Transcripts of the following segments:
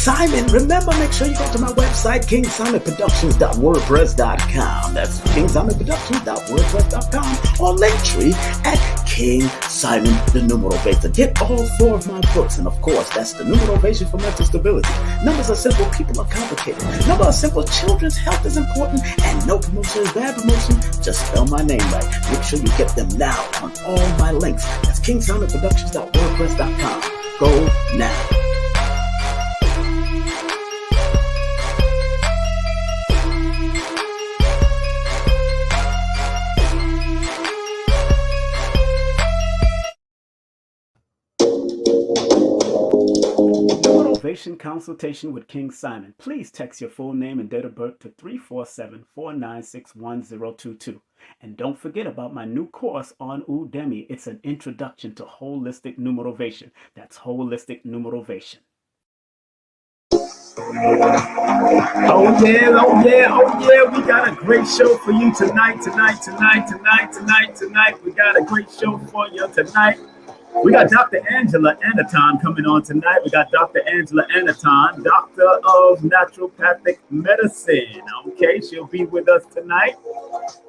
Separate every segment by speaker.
Speaker 1: Simon. Remember, make sure you go to my website, KingSimonPresents.wordpress.com. That's KingSimonPresents.wordpress.com, or Linktree at King Simon the Numerovation. Get all 4 of my books, and of course, that's the Numerovation for mental stability. Numbers are simple, people are complicated. Numbers are simple, children's health is important, and no promotion is bad promotion. Just spell my name right. Make sure you get them now on all my links. That's KingSimonPresents.wordpress.com. Go now. Numerovation consultation with King Simon. Please text your full name and date of birth to 347-496-1022. And don't forget about my new course on Udemy. It's an introduction to holistic numerovation. That's holistic numerovation. Oh yeah. We got a great show for you tonight. We got a great show for you tonight. We got Dr. Angela Aniton coming on tonight. We got Dr. Angela Aniton, Doctor of Naturopathic Medicine. Okay, she'll be with us tonight.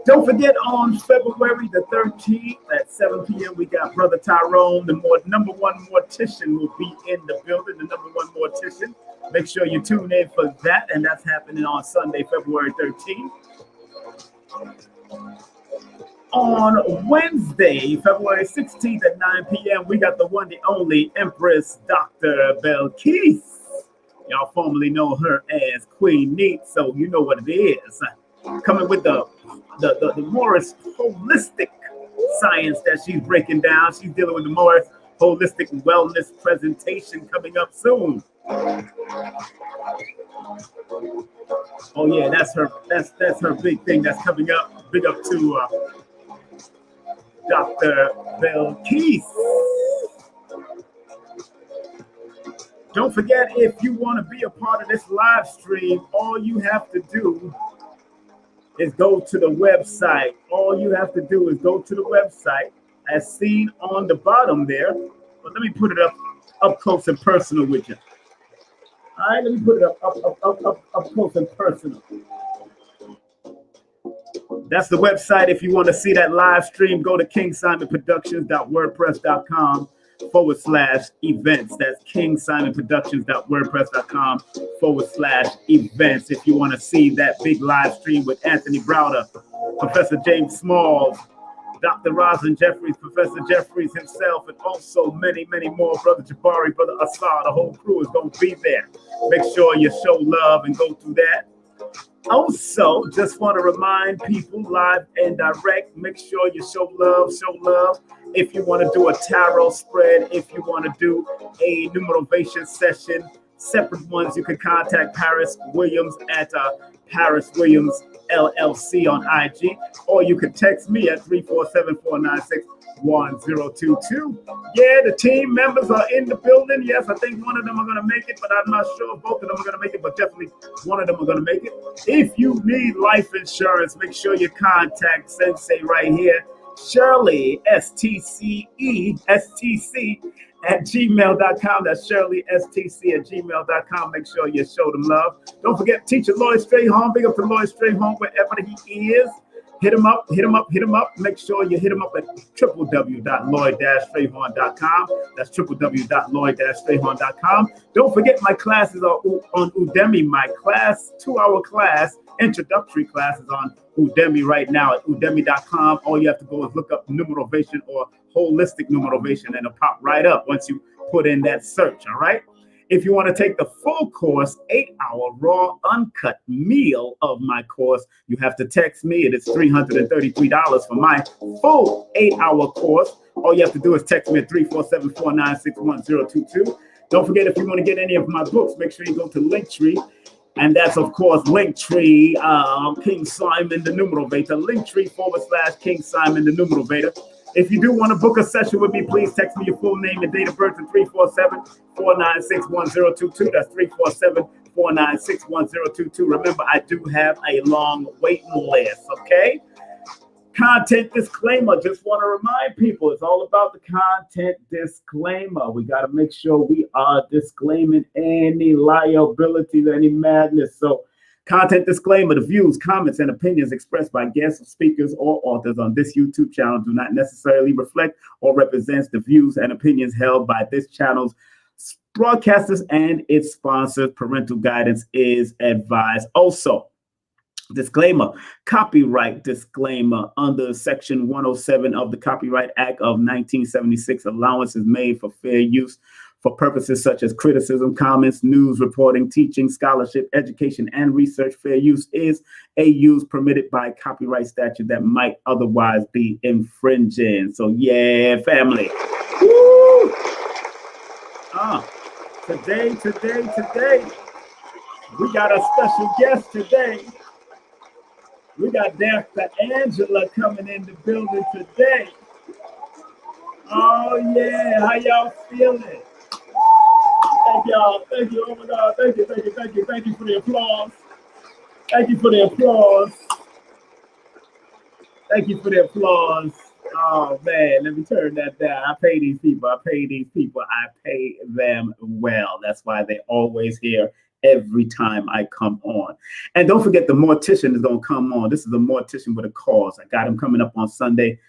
Speaker 1: Don't forget, on February the 13th at 7 p.m., we got Brother Tyrone, the number one mortician, will be in the building, the number one mortician. Make sure you tune in for that, and that's happening on Sunday, February 13th. On Wednesday, February 16th at 9 p.m., we got the one, the only Empress Dr. Belkis. Y'all formerly know her as Queen Neat, so you know what it is. Coming with the Morris holistic science that she's breaking down. She's dealing with the Morris holistic wellness presentation coming up soon. Oh yeah, that's her big thing that's coming up. Big up to Dr. Belkis. Don't forget, if you want to be a part of this live stream, all you have to do is go to the website. All you have to do is go to the website as seen on the bottom there. But let me put it up close and personal with you. All right, let me put it up close and personal. That's the website. If you want to see that live stream, go to KingSimonProductions.wordpress.com/events. That's KingSimonProductions.wordpress.com/events. If you want to see that big live stream with Anthony Browder, Professor James Smalls, Dr. Rosin Jeffries, Professor Jeffries himself, and also many, many more. Brother Jabari, Brother Assad, the whole crew is going to be there. Make sure you show love and go through that. Also, just want to remind people, live and direct, make sure you show love. If you want to do a tarot spread, if you want to do a numerovation session, separate ones, you can contact Paris Williams at Paris Williams LLC on IG, or you can text me at 347-496-1022. Yeah, the team members are in the building. Yes, I think one of them are going to make it, but I'm not sure if both of them are going to make it, but definitely one of them are going to make it. If you need life insurance, make sure you contact Sensei right here, Sherly, STC at gmail.com. That's sherlystc@gmail.com. Make sure you show them love. Don't forget Teacher Lloyd Strayhorn. Big up to Lloyd Strayhorn wherever he is. Hit him up. Make sure you hit him up at www.lloyd-strayhorn.com. That's www.lloyd-strayhorn.com. Don't forget my classes are on Udemy. My class, 2-hour class, introductory class is on Udemy right now at udemy.com. All you have to go is look up numerovation or holistic numerovation, and it'll pop right up once you put in that search. All right. If you want to take the full course, 8-hour raw uncut meal of my course, you have to text me. It is $333 for my full 8-hour course. All you have to do is text me at 347-496-1022. Don't forget, if you want to get any of my books, make sure you go to Linktree. And that's, of course, Linktree, King Simon the Numerovator, Linktree/King Simon the Numerovator. If you do want to book a session with me, please text me your full name and date of birth to 347-496-1022. That's 347-496-1022. Remember, I do have a long waiting list, okay? Content disclaimer. Just want to remind people, it's all about the content disclaimer. We got to make sure we are disclaiming any liabilities, any madness. So, content disclaimer: the views, comments, and opinions expressed by guests, speakers, or authors on this YouTube channel do not necessarily reflect or represent the views and opinions held by this channel's broadcasters and its sponsors. Parental guidance is advised. Also, disclaimer, copyright disclaimer. Under Section 107 of the Copyright Act of 1976, allowance is made for fair use for purposes such as criticism, comments, news reporting, teaching, scholarship, education, and research. Fair use is a use permitted by copyright statute that might otherwise be infringing. So yeah, family. Woo! Today, we got a special guest today. We got Dr. Angela coming in the building today. Oh yeah, how y'all feeling? Thank y'all. Thank you. Oh my God. Thank you for the applause. Thank you for the applause. Thank you for the applause. Oh man, let me turn that down. I pay these people. I pay them well. That's why they're always here every time I come on. And don't forget, the mortician is going to come on. This is a mortician with a cause. I got him coming up on Sunday.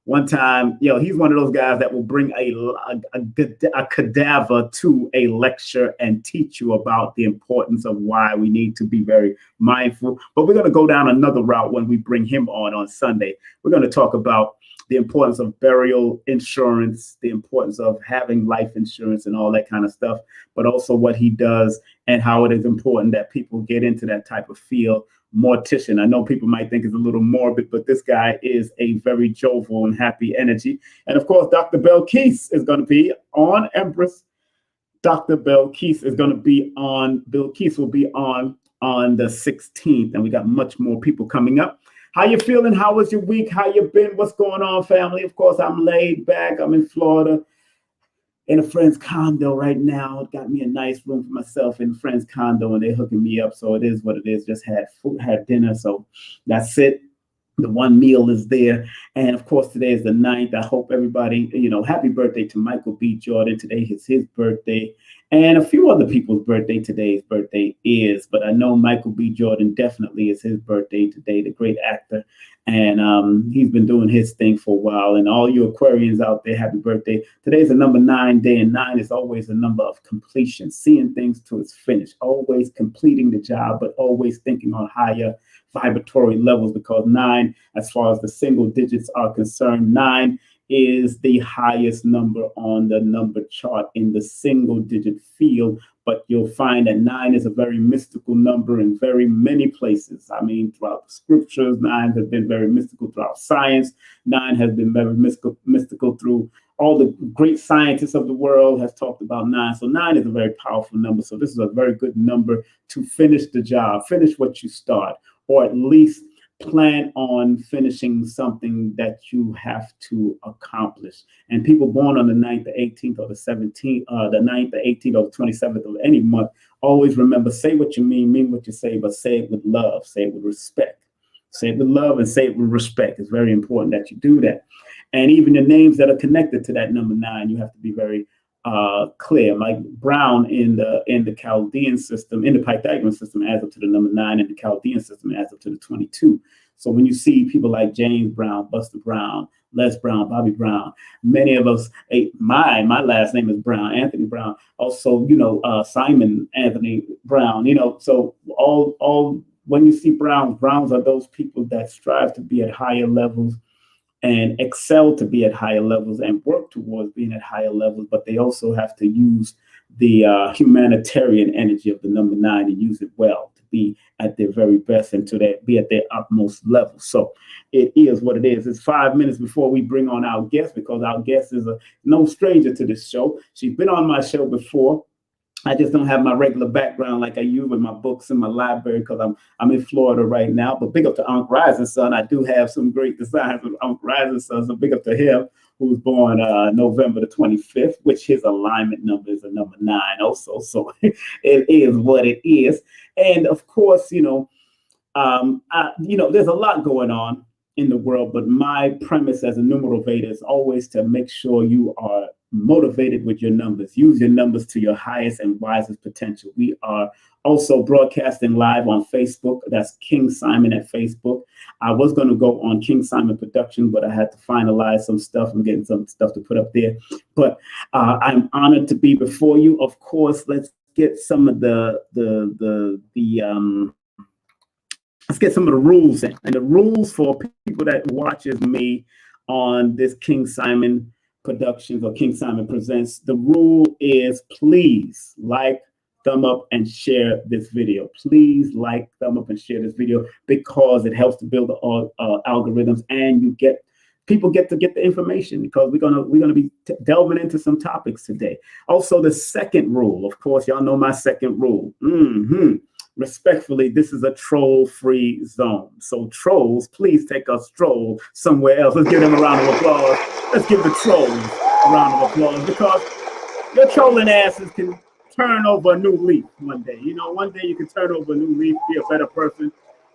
Speaker 1: One time, he's one of those guys that will bring a cadaver to a lecture and teach you about the importance of why we need to be very mindful. But we're going to go down another route when we bring him on Sunday. We're going to talk about the importance of burial insurance, the importance of having life insurance and all that kind of stuff, but also what he does and how it is important that people get into that type of field. Mortician. I know people might think it's a little morbid, but this guy is a very jovial and happy energy. And of course, Dr. Belkis is going to be on Empress. Dr. Belkis is going to be on. Belkis will be on the 16th, and we got much more people coming up. How you feeling? How was your week? How you been? What's going on, family? Of course, I'm laid back. I'm in Florida, in a friend's condo right now. Got me a nice room for myself in a friend's condo, and they're hooking me up. So it is what it is. Just had food, had dinner. So that's it. The one meal is there. And of course, today is the 9th. I hope everybody, happy birthday to Michael B. Jordan. Today is his birthday. And a few other people's birthday. Today's birthday is, but I know Michael B. Jordan definitely is his birthday today, the great actor. And he's been doing his thing for a while. And all you Aquarians out there, happy birthday. Today's a number 9 day, and 9 is always a number of completion, seeing things to its finish, always completing the job, but always thinking on higher vibratory levels, because 9, as far as the single digits are concerned, 9 is the highest number on the number chart in the single digit field. But you'll find that 9 is a very mystical number in very many places. I mean, throughout the scriptures, 9 has been very mystical throughout science. 9 has been very mystical through all the great scientists of the world has talked about 9. So 9 is a very powerful number. So this is a very good number to finish the job, finish what you start, or at least plan on finishing something that you have to accomplish. And people born on the 9th, the 18th, or the 17th, the 9th, the 18th, or the 27th of any month, always remember, say what you mean what you say, but say it with love, say it with respect. Say it with love and say it with respect. It's very important that you do that. And even the names that are connected to that number 9, you have to be very clear. Like Brown in the Chaldean system, in the Pythagorean system, adds up to the number 9, and the Chaldean system adds up to the 22. So when you see people like James Brown, Buster Brown, Les Brown, Bobby Brown, many of us, my last name is Brown, Anthony Brown. Also, Simon Anthony Brown. So all when you see Browns are those people that strive to be at higher levels and excel to be at higher levels and work towards being at higher levels, but they also have to use the humanitarian energy of the number 9 and use it well to be at their very best and to be at their utmost level. So it is what it is. It's 5 minutes before we bring on our guest, because our guest is no stranger to this show. She's been on my show before. I just don't have my regular background like I use with my books in my library, because I'm in Florida right now. But big up to Unc Rising Sun. I do have some great designs with Unc Rising Sun. So big up to him, who was born November the 25th, which his alignment number is a number 9 also. So it is what it is. And of course, there's a lot going on. in the world, but my premise as a numerovator is always to make sure you are motivated with your numbers. Use your numbers to your highest and wisest potential. We are also broadcasting live on Facebook. That's King Simon at Facebook. I was going to go on King Simon Production, but I had to finalize some stuff. I'm getting some stuff to put up there. But I'm honored to be before you. Of course, let's get some of the let's get some of the rules in. And the rules for people that watches me on this King Simon Productions or King Simon Presents, the rule is please like, thumb up, and share this video. Please like, thumb up, and share this video because it helps to build the algorithms, and you get people get to get the information because we're gonna be delving into some topics today. Also, the second rule, of course, y'all know my second rule. Respectfully, this is a troll-free zone. So trolls, please take a stroll somewhere else. Let's give them a round of applause. Let's give the trolls a round of applause because your trolling asses can turn over a new leaf one day. You know, one day you can turn over a new leaf, be a better person.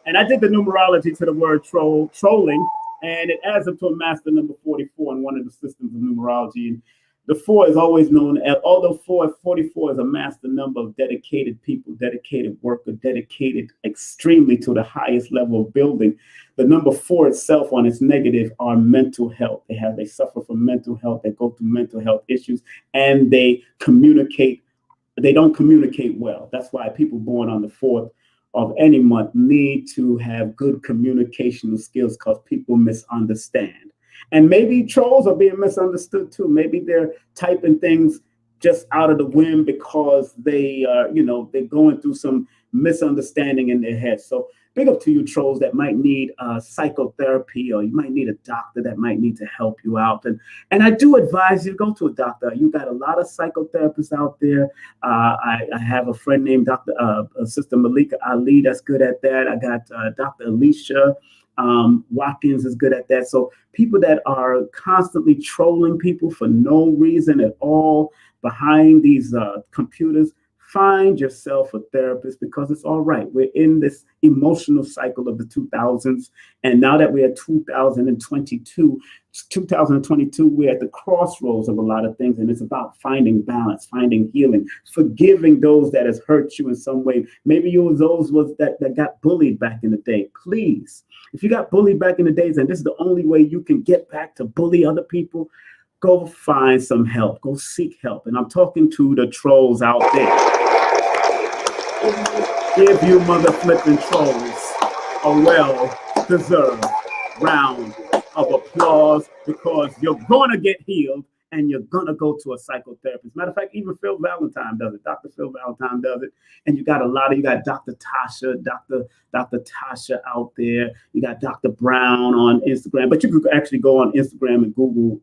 Speaker 1: And I did the numerology to the word trolling, and it adds up to a master number 44 in one of the systems of numerology. And the 4 is always known as, although 44 is a master number of dedicated people, dedicated worker, dedicated extremely to the highest level of building. The number 4 itself on its negative are mental health. They suffer from mental health. They go through mental health issues, and they don't communicate well. That's why people born on the 4th of any month need to have good communicational skills because people misunderstand. And maybe trolls are being misunderstood too. Maybe they're typing things just out of the whim because they are, they're going through some misunderstanding in their head. So big up to you trolls that might need psychotherapy, or you might need a doctor that might need to help you out. And I do advise you to go to a doctor. You got a lot of psychotherapists out there. I have a friend named Sister Malika Ali that's good at that. I got Dr. Alicia Watkins is good at that. So people that are constantly trolling people for no reason at all behind these computers, find yourself a therapist because it's all right. We're in this emotional cycle of the 2000s. And now that we're at 2022, we're at the crossroads of a lot of things. And it's about finding balance, finding healing, forgiving those that has hurt you in some way. Maybe you was those that got bullied back in the day. Please, if you got bullied back in the days, and this is the only way you can get back to bully other people, go find some help. Go seek help. And I'm talking to the trolls out there. Give you mother flipping trolls a well-deserved round of applause because you're going to get healed and you're going to go to a psychotherapist. Matter of fact, even Phil Valentine does it. Dr. Phil Valentine does it. And you got Dr. Tasha, Dr. Tasha out there. You got Dr. Brown on Instagram. But you could actually go on Instagram and Google,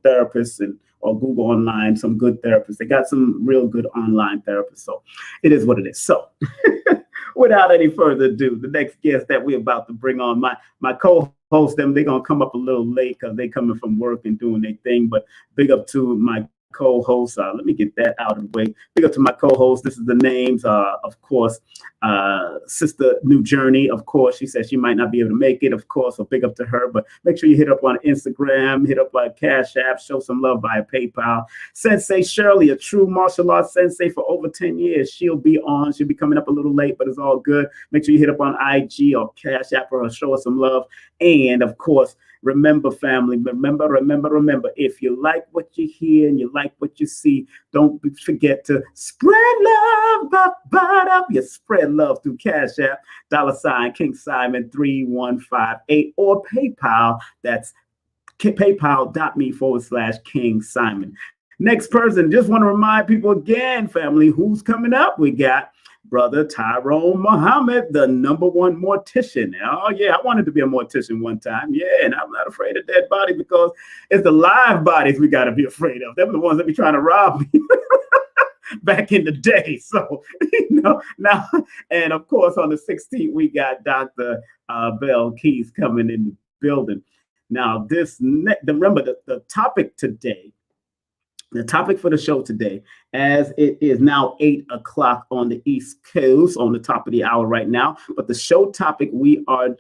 Speaker 1: therapists or Google online, some good therapists. They got some real good online therapists. So it is what it is. So without any further ado, the next guest that we're about to bring on, my co-host, they're going to come up a little late because they're coming from work and doing their thing. But big up to my co-host. Let me get that out of the way. Big up to my co-host. This is the names, of course, Sister NuJurney. Of course, she said she might not be able to make it, of course, so big up to her. But make sure you hit up on Instagram, hit up on Cash App, show some love via PayPal. Sensei Sherly, a true martial arts sensei for over 10 years. She'll be coming up a little late, but it's all good. Make sure you hit up on IG or Cash App or show us some love. And of course, remember, family, remember, if you like what you hear and you like what you see, don't forget to spread love. You spread love through Cash App, $ King Simon 3158, or PayPal. That's paypal.me/King Simon. Next person, just want to remind people again, family, who's coming up. We got Brother Tyrone Muhammad, the #1 mortician. Oh, yeah, I wanted to be a mortician one time. Yeah, and I'm not afraid of dead body because it's the live bodies we got to be afraid of. They're the ones that be trying to rob me back in the day. So, now, and of course, on the 16th, we got Dr. Bell Keys coming in the building. Now, remember the topic today The topic for the show today, as it is now 8 o'clock on the East Coast, on the top of the hour right now, but the show topic we are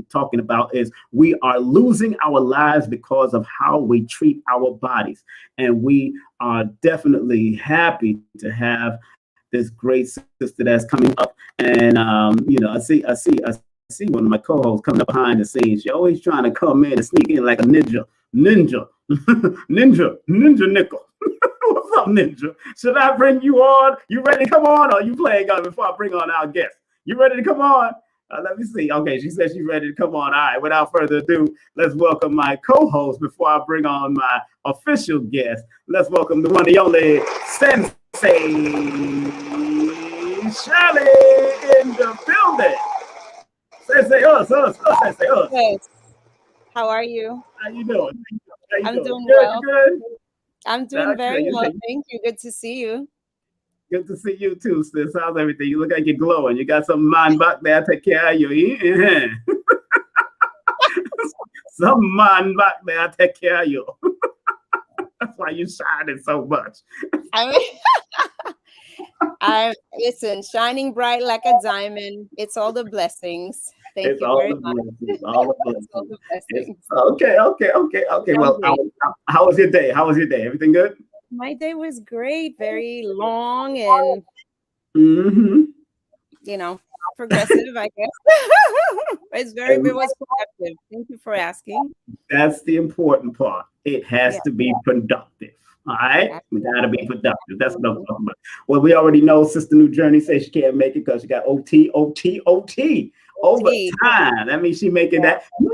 Speaker 1: talking about is we are losing our lives because of how we treat our bodies. And we are definitely happy to have this great sister that's coming up. And, I see one of my co-hosts coming up behind the scenes. She's always trying to come in and sneak in like a ninja nickel. What's up, Ninja? Should I bring you on? You ready to come on, or are you playing on before I bring on our guest? You ready to come on? Let me see. Okay, she said she's ready to come on. All right, without further ado, let's welcome my co-host before I bring on my official guest. Let's welcome the one and only Sensei Sherly in the building. Sensei us. Sensei us.
Speaker 2: Yes. How are you?
Speaker 1: How you doing?
Speaker 2: I'm doing
Speaker 1: good,
Speaker 2: well.
Speaker 1: Good?
Speaker 2: I'm doing very well. Thank you. Good to see you.
Speaker 1: Good to see you too, sis. How's everything? You look like you're glowing. You got some man back there. Take care of you. Some man back there. Take care of you. That's why you shining so much.
Speaker 2: Listen, shining bright like a diamond. It's all the blessings. Thank you very much.
Speaker 1: All the blessings. Okay. Well, how was your day? Everything good?
Speaker 2: My day was great. Very long and, progressive, I guess. It was productive. Thank you for asking.
Speaker 1: That's the important part. It has to be productive. All right, we gotta be productive. That's what I'm talking about. Well, we already know Sister NuJurney says she can't make it because she got OT overtime. That means she making that money.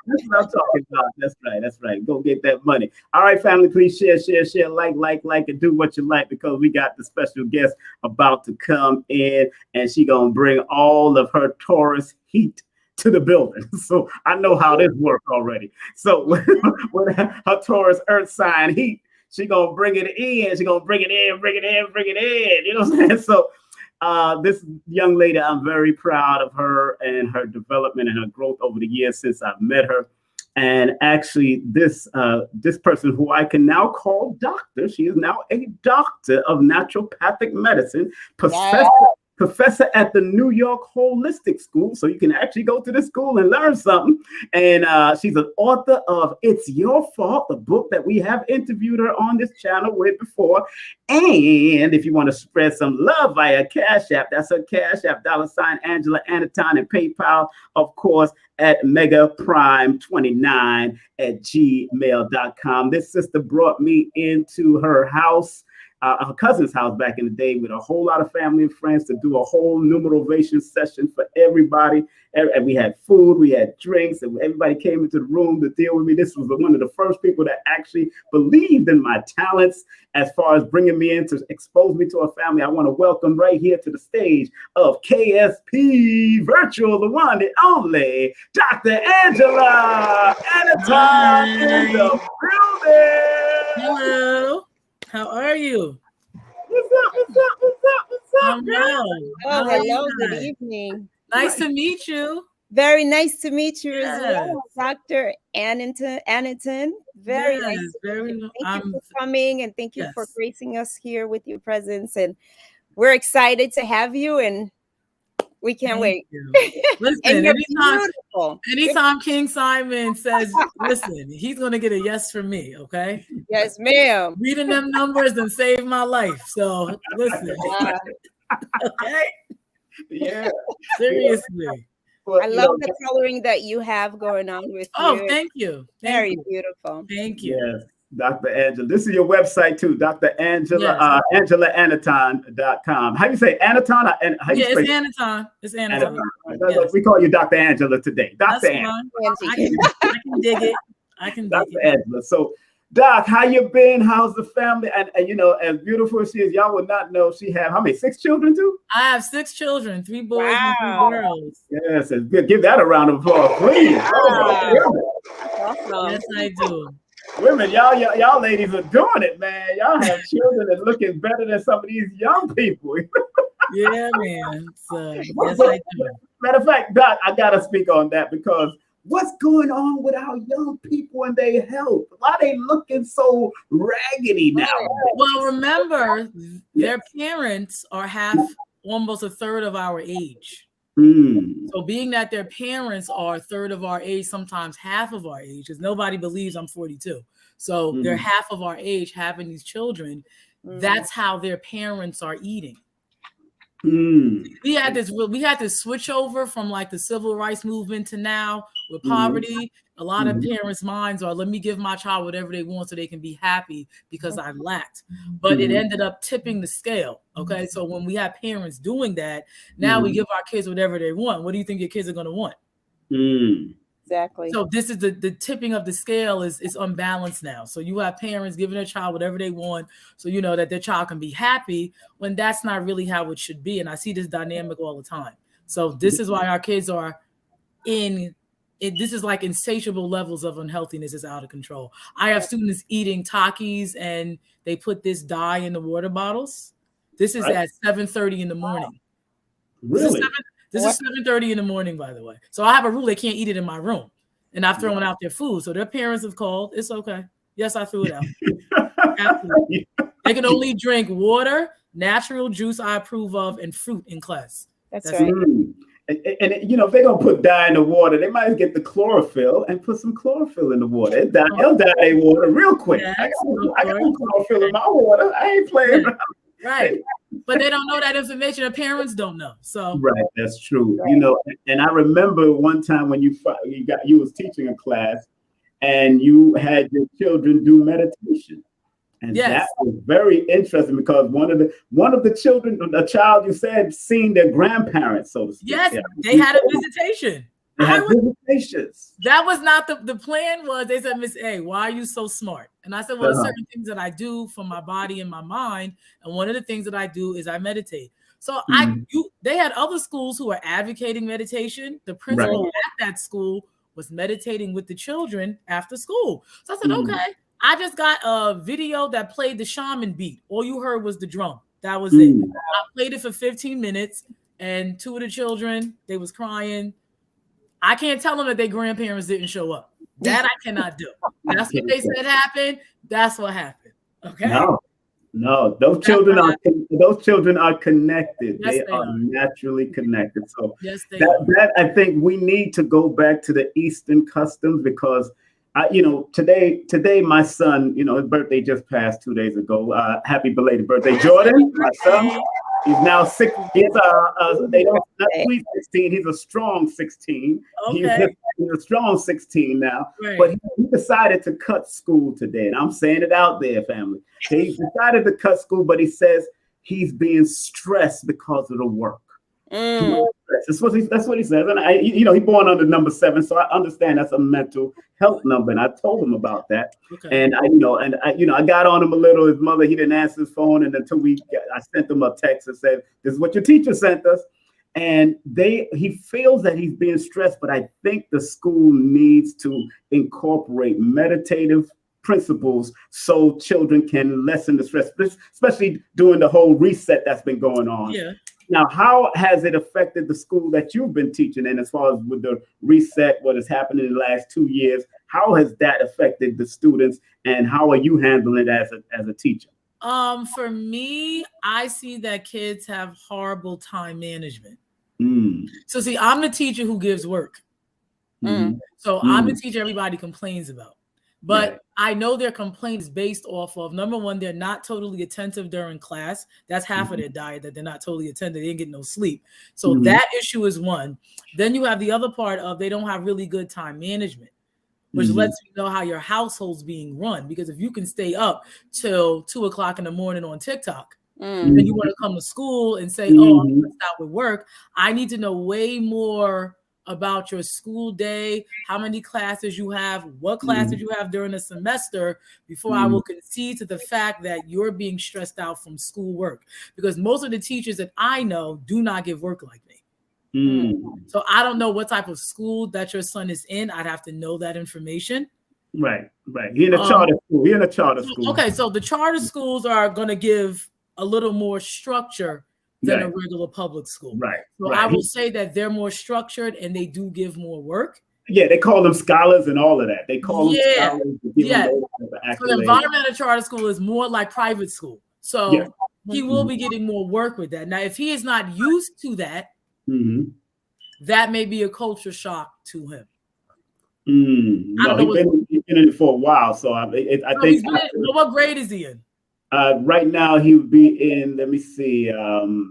Speaker 1: That's what I'm talking about. That's right. Go get that money. All right, family, please share, like, and do what you like, because we got the special guest about to come in, and she gonna bring all of her Taurus heat to the building. So I know how this works already. So with her Taurus earth sign heat, she gonna bring it in. She gonna bring it in. You know what I'm saying? So this young lady, I'm very proud of her and her development and her growth over the years since I've met her. And actually, this person, who I can now call doctor, she is now a doctor of naturopathic medicine, professor at the New York Holistic School. So you can actually go to the school and learn something. And she's an author of It's Your Fault, the book that we have interviewed her on this channel with before. And if you want to spread some love via Cash App, that's her Cash App, $ Angela Aniton, and PayPal, of course, at megaprime29@gmail.com. This sister brought me into her house, her cousin's house back in the day, with a whole lot of family and friends, to do a whole Numerovation session for everybody. And we had food, we had drinks, and everybody came into the room to deal with me. This was one of the first people that actually believed in my talents as far as bringing me in to expose me to a family. I want to welcome right here to the stage of KSP Virtual, the one, the only, Dr. Angela Anatom in the building.
Speaker 3: Hello. How are you?
Speaker 1: What's up?
Speaker 3: I'm well.
Speaker 2: Oh, hello. Good evening.
Speaker 3: Nice to meet you.
Speaker 2: Very nice to meet you as well, Dr. Aniton. Very nice. Thank you for coming, and thank you for gracing us here with your presence. And we're excited to have you, and we can't wait.
Speaker 3: Listen, anytime King Simon says, listen, he's going to get a yes from me, okay?
Speaker 2: Yes, ma'am.
Speaker 3: Reading them numbers and saved my life. So, listen. Okay?
Speaker 1: Yeah.
Speaker 3: Seriously.
Speaker 2: I love the coloring that you have going on with you.
Speaker 3: Oh, thank you.
Speaker 2: Very beautiful.
Speaker 3: Thank you.
Speaker 1: Yes. Dr. Angela. This is your website too, Dr. Angela, AngelaAnaton.com. How do you say Anaton?
Speaker 3: It's Anaton. It's Anaton.
Speaker 1: Yes. We call you Dr. Angela today. Dr.
Speaker 3: Angela. I can dig it.
Speaker 1: Dr. Angela. So, Doc, how you been? How's the family? And as beautiful as she is, y'all would not know she have how many? 6 children too?
Speaker 3: I have 6 children, 3 boys and 3 girls.
Speaker 1: Yes, and give that a round of applause, please.
Speaker 2: Awesome.
Speaker 3: Yes, I do.
Speaker 1: Women, y'all ladies are doing it, man. Y'all have children that looking better than some of these young people.
Speaker 3: Yeah, man. So, yes, I do.
Speaker 1: Matter of fact, Doc, I gotta speak on that, because what's going on with our young people and their health? Why are they looking so raggedy now?
Speaker 3: Well, remember, their parents are almost a third of our age. So being that their parents are a third of our age, sometimes half of our age, because nobody believes I'm 42. So they're half of our age having these children. That's how their parents are eating. We had this switch over from like the civil rights movement to now with poverty. A lot of parents' minds are, let me give my child whatever they want so they can be happy because I lacked. But it ended up tipping the scale. Okay. So when we have parents doing that, now we give our kids whatever they want. What do you think your kids are going to want?
Speaker 2: Exactly.
Speaker 3: So this is the tipping of the scale is unbalanced now. So you have parents giving their child whatever they want, so you know that their child can be happy, when that's not really how it should be. And I see this dynamic all the time. So this is why our kids are this is like insatiable levels of unhealthiness is out of control. I have students eating Takis and they put this dye in the water bottles. This is at 7:30 in the morning.
Speaker 1: Really?
Speaker 3: This is 7:30 in the morning, by the way. So I have a rule they can't eat it in my room. And I've thrown out their food. So their parents have called. It's okay. Yes, I threw it out. Absolutely. They can only drink water, natural juice I approve of, and fruit in class.
Speaker 2: That's right.
Speaker 1: And you know, if they're gonna put dye in the water, they might get the chlorophyll and put some chlorophyll in the water. They'll dye their water real quick.
Speaker 3: Yes,
Speaker 1: I got chlorophyll in my water. I ain't playing around.
Speaker 3: Right. But they don't know that information. Their parents don't know. So
Speaker 1: right, that's true. Right. You know, and I remember one time when you was teaching a class and you had your children do meditation. And that was very interesting because one of the children, a child you said, seen their grandparents, so to speak.
Speaker 3: Yes, they had a visitation.
Speaker 1: They had visitations.
Speaker 3: That was not the plan. Was they said, Miss A, why are you so smart? And I said, well, there's certain things that I do for my body and my mind, and one of the things that I do is I meditate. So they had other schools who were advocating meditation. The principal at that school was meditating with the children after school. So I said, okay. I just got a video that played the shaman beat. All you heard was the drum. That was it. I played it for 15 minutes, and two of the children, they was crying. I can't tell them that their grandparents didn't show up. That I cannot do. That's what they said happened. That's what happened. Okay.
Speaker 1: No, those children are connected. Yes, they are naturally connected. So that I think we need to go back to the Eastern customs because today my son, his birthday just passed 2 days ago. Happy belated birthday, Jordan, my son. He's now 6. He's not sweet 16. He's a strong 16.
Speaker 3: Okay.
Speaker 1: He's a strong 16 now. Right. But he decided to cut school today, and I'm saying it out there, family. He decided to cut school, but he says he's being stressed because of the work. That's what he says, and he's born under number 7, so I understand that's a mental health number, and I told him about that. Okay. And I got on him a little. His mother, he didn't answer his phone, and until I sent him a text and said, "This is what your teacher sent us." And he feels that he's being stressed, but I think the school needs to incorporate meditative principles so children can lessen the stress, especially during the whole reset that's been going on.
Speaker 3: Yeah.
Speaker 1: Now, how has it affected the school that you've been teaching in as far as with the reset, what has happened in the last 2 years? How has that affected the students and how are you handling it as a teacher?
Speaker 3: For me, I see that kids have horrible time management. So see, I'm the teacher who gives work. So I'm the teacher everybody complains about. But I know their complaint is based off of, number one, they're not totally attentive during class. That's half of their diet, that they're not totally attentive. They didn't get no sleep. So that issue is one. Then you have the other part of they don't have really good time management, which lets you know how your household's being run. Because if you can stay up till 2 o'clock in the morning on TikTok, then you want to come to school and say, oh, I'm going to stop with work. I need to know way more about your school day, how many classes you have, what classes you have during the semester before I will concede to the fact that you're being stressed out from school work. Because most of the teachers that I know do not give work like me. So I don't know what type of school that your son is in. I'd have to know that information.
Speaker 1: Right. He's in a charter school.
Speaker 3: Okay, so the charter schools are going to give a little more structure than a regular public school.
Speaker 1: Right.
Speaker 3: So I will say that they're more structured and they do give more work.
Speaker 1: Yeah, they call them scholars and all of that. They call them scholars.
Speaker 3: Yeah. So the environment at charter school is more like private school. So he will be getting more work with that. Now, if he is not used to that, that may be a culture shock to him.
Speaker 1: No, he's been in it for a while. So I think.
Speaker 3: What grade is he in?
Speaker 1: Right now, he would be in. Let me see.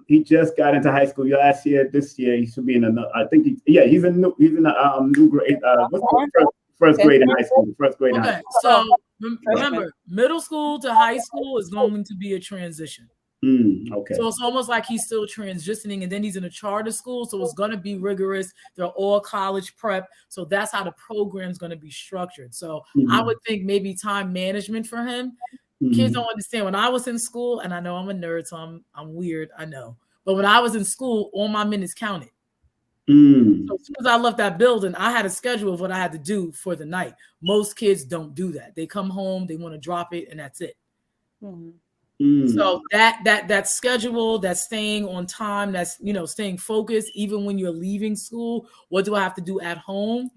Speaker 1: He just got into high school last year. This year, he should be in another. I think he's in a new grade. What's the first grade in high school? First grade in high school.
Speaker 3: So remember, middle school to high school is going to be a transition.
Speaker 1: Okay.
Speaker 3: So it's almost like he's still transitioning, and then he's in a charter school, so it's going to be rigorous. They're all college prep, so that's how the program's going to be structured. So I would think maybe time management for him. Kids don't understand. When I was in school, and I know I'm a nerd, so I'm weird, I know. But when I was in school, all my minutes counted. So as soon as I left that building, I had a schedule of what I had to do for the night. Most kids don't do that. They come home, they want to drop it, and that's it. So that schedule, that's staying on time, that's staying focused, even when you're leaving school. What do I have to do at home?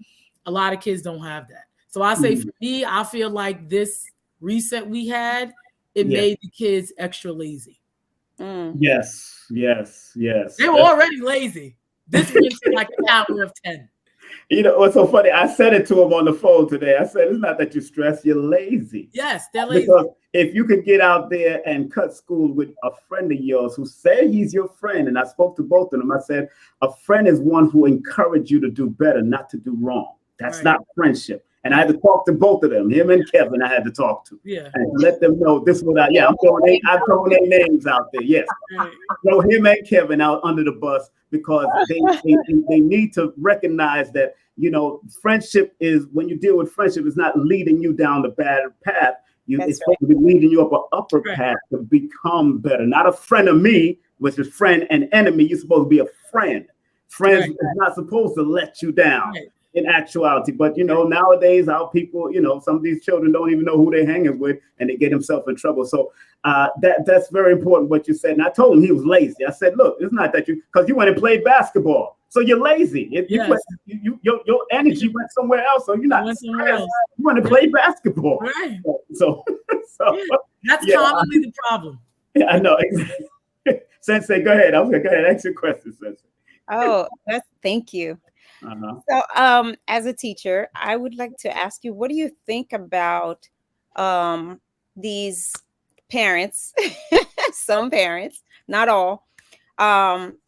Speaker 3: A lot of kids don't have that. So I say for me, I feel like this reset we had, it made the kids extra lazy.
Speaker 1: Yes.
Speaker 3: They were already lazy. This makes it like an hour of 10.
Speaker 1: What's so funny? I said it to him on the phone today. I said, it's not that you're stressed, you're lazy.
Speaker 3: Yes, they're lazy.
Speaker 1: Because if you could get out there and cut school with a friend of yours who said he's your friend, and I spoke to both of them, I said, a friend is one who encourages you to do better, not to do wrong. That's not friendship. And I had to talk to both of them, him and Kevin. I had to talk to, and let them know this is what I'm throwing their names out there. Yes, throw him and Kevin out under the bus because they need to recognize that friendship is, when you deal with friendship, it's not leading you down the bad path. It's supposed to be leading you up an upper path to become better. Not a friend of me, which is friend and enemy. You're supposed to be a friend. Friends is not supposed to let you down. In actuality, but nowadays our people, some of these children don't even know who they're hanging with, and they get themselves in trouble. So that's very important what you said. And I told him he was lazy. I said, look, it's not that because you went and played basketball, so you're lazy. Your energy went somewhere else, so you're not stressed. You want to play basketball,
Speaker 3: right?
Speaker 1: So
Speaker 3: that's commonly the problem.
Speaker 1: Yeah, I know. Sensei, go ahead. Go ahead. Ask your question, Sensei.
Speaker 2: Oh, thank you. So, as a teacher, I would like to ask you, what do you think about these parents, some parents, not all,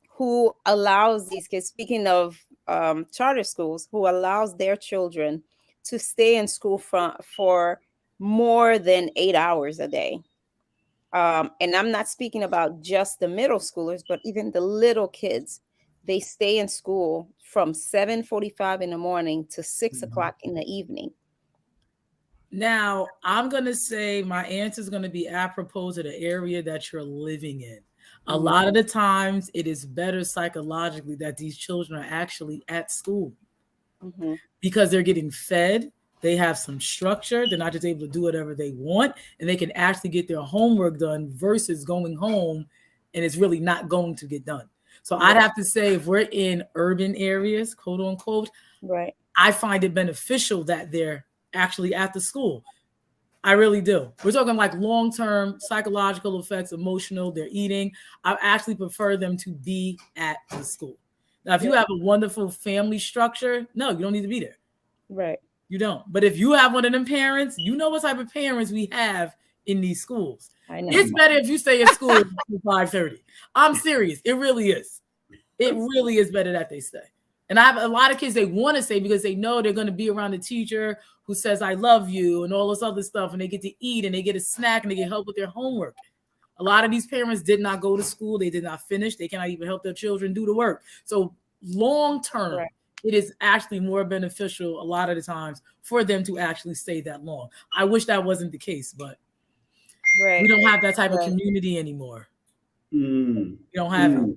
Speaker 2: who allows these kids, speaking of charter schools, who allows their children to stay in school for more than 8 hours a day? And I'm not speaking about just the middle schoolers, but even the little kids. They stay in school from 7:45 in the morning to 6 o'clock in the evening.
Speaker 3: Now, I'm going to say my answer is going to be apropos to the area that you're living in. A lot of the times, it is better psychologically that these children are actually at school because they're getting fed. They have some structure. They're not just able to do whatever they want, and they can actually get their homework done versus going home and it's really not going to get done. So I'd have to say, if we're in urban areas, quote unquote, I find it beneficial that they're actually at the school. I really do. We're talking like long-term psychological effects, emotional, they're eating. I actually prefer them to be at the school. Now, if you have a wonderful family structure, no, you don't need to be there.
Speaker 2: Right.
Speaker 3: You don't. But if you have one of them parents, you know what type of parents we have in these schools.
Speaker 2: I know.
Speaker 3: It's better if you stay in school until 5:30. I'm serious. It really is. It really is better that they stay. And I have a lot of kids, they want to stay because they know they're going to be around a teacher who says, I love you, and all this other stuff. And they get to eat and they get a snack and they get help with their homework. A lot of these parents did not go to school. They did not finish. They cannot even help their children do the work. So long term, it is actually more beneficial a lot of the times for them to actually stay that long. I wish that wasn't the case, but we don't have that type of community anymore. We don't have it.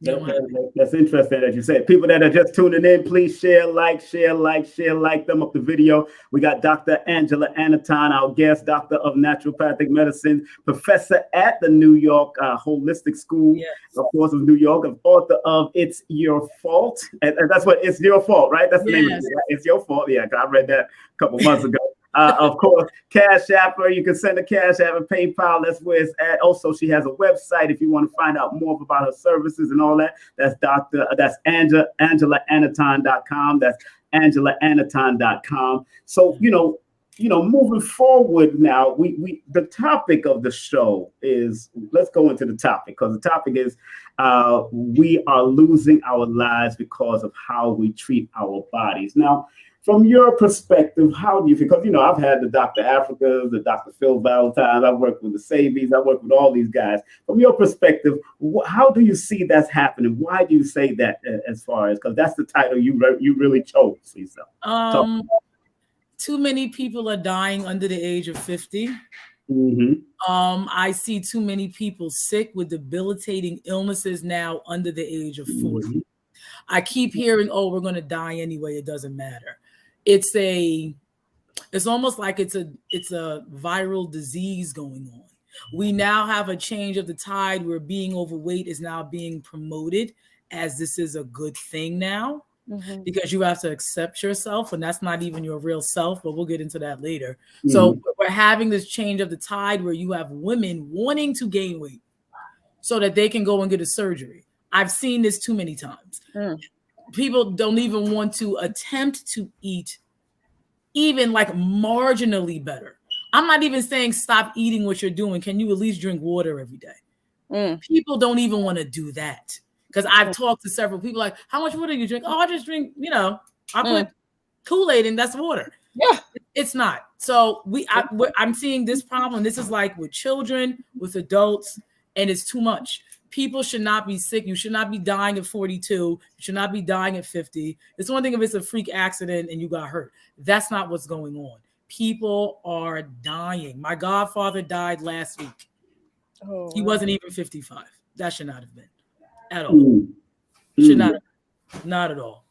Speaker 1: That's interesting that you said. People that are just tuning in, please share, like them up the video. We got Dr. Angela Aniton, our guest, doctor of naturopathic medicine, professor at the New York Holistic School, of course, of New York, and author of It's Your Fault. And that's what It's Your Fault, right? That's the name of it. Right? It's Your Fault. Yeah, I read that a couple months ago. Of course, Cash App her. You can send a Cash App and PayPal. That's where it's at. Also, she has a website if you want to find out more about her services and all that. That's AngelaAniton.com. That's AngelaAniton.com. So, moving forward now, we the topic of the show is, let's go into the topic, because the topic is we are losing our lives because of how we treat our bodies. Now, from your perspective, how do you feel? Because, I've had the Dr. Africas, the Dr. Phil Valentine, I've worked with the Sabies, I've worked with all these guys. From your perspective, how do you see that's happening? Why do you say that as far as, because that's the title you really chose, Lisa.
Speaker 3: Too many people are dying under the age of 50. I see too many people sick with debilitating illnesses now under the age of 40. I keep hearing, we're going to die anyway. It doesn't matter. It's almost like it's a viral disease going on. We now have a change of the tide where being overweight is now being promoted as this is a good thing now, because you have to accept yourself, and that's not even your real self, but we'll get into that later. So we're having this change of the tide where you have women wanting to gain weight so that they can go and get a surgery. I've seen this too many times. People don't even want to attempt to eat even like marginally better. I'm not even saying stop eating what you're doing. Can you at least drink water every day? People don't even want to do that, because I've talked to several people like, how much water do you drink? I just drink, I put Kool-Aid in, that's water. Yeah, it's not. So I'm seeing this problem. This is like with children, with adults, and it's too much. People should not be sick. You should not be dying at 42. You should not be dying at 50. It's one thing if it's a freak accident and you got hurt. That's not what's going on. People are dying. My godfather died last week. He wasn't even 55. That should not have been at all. Should not have. Not at all.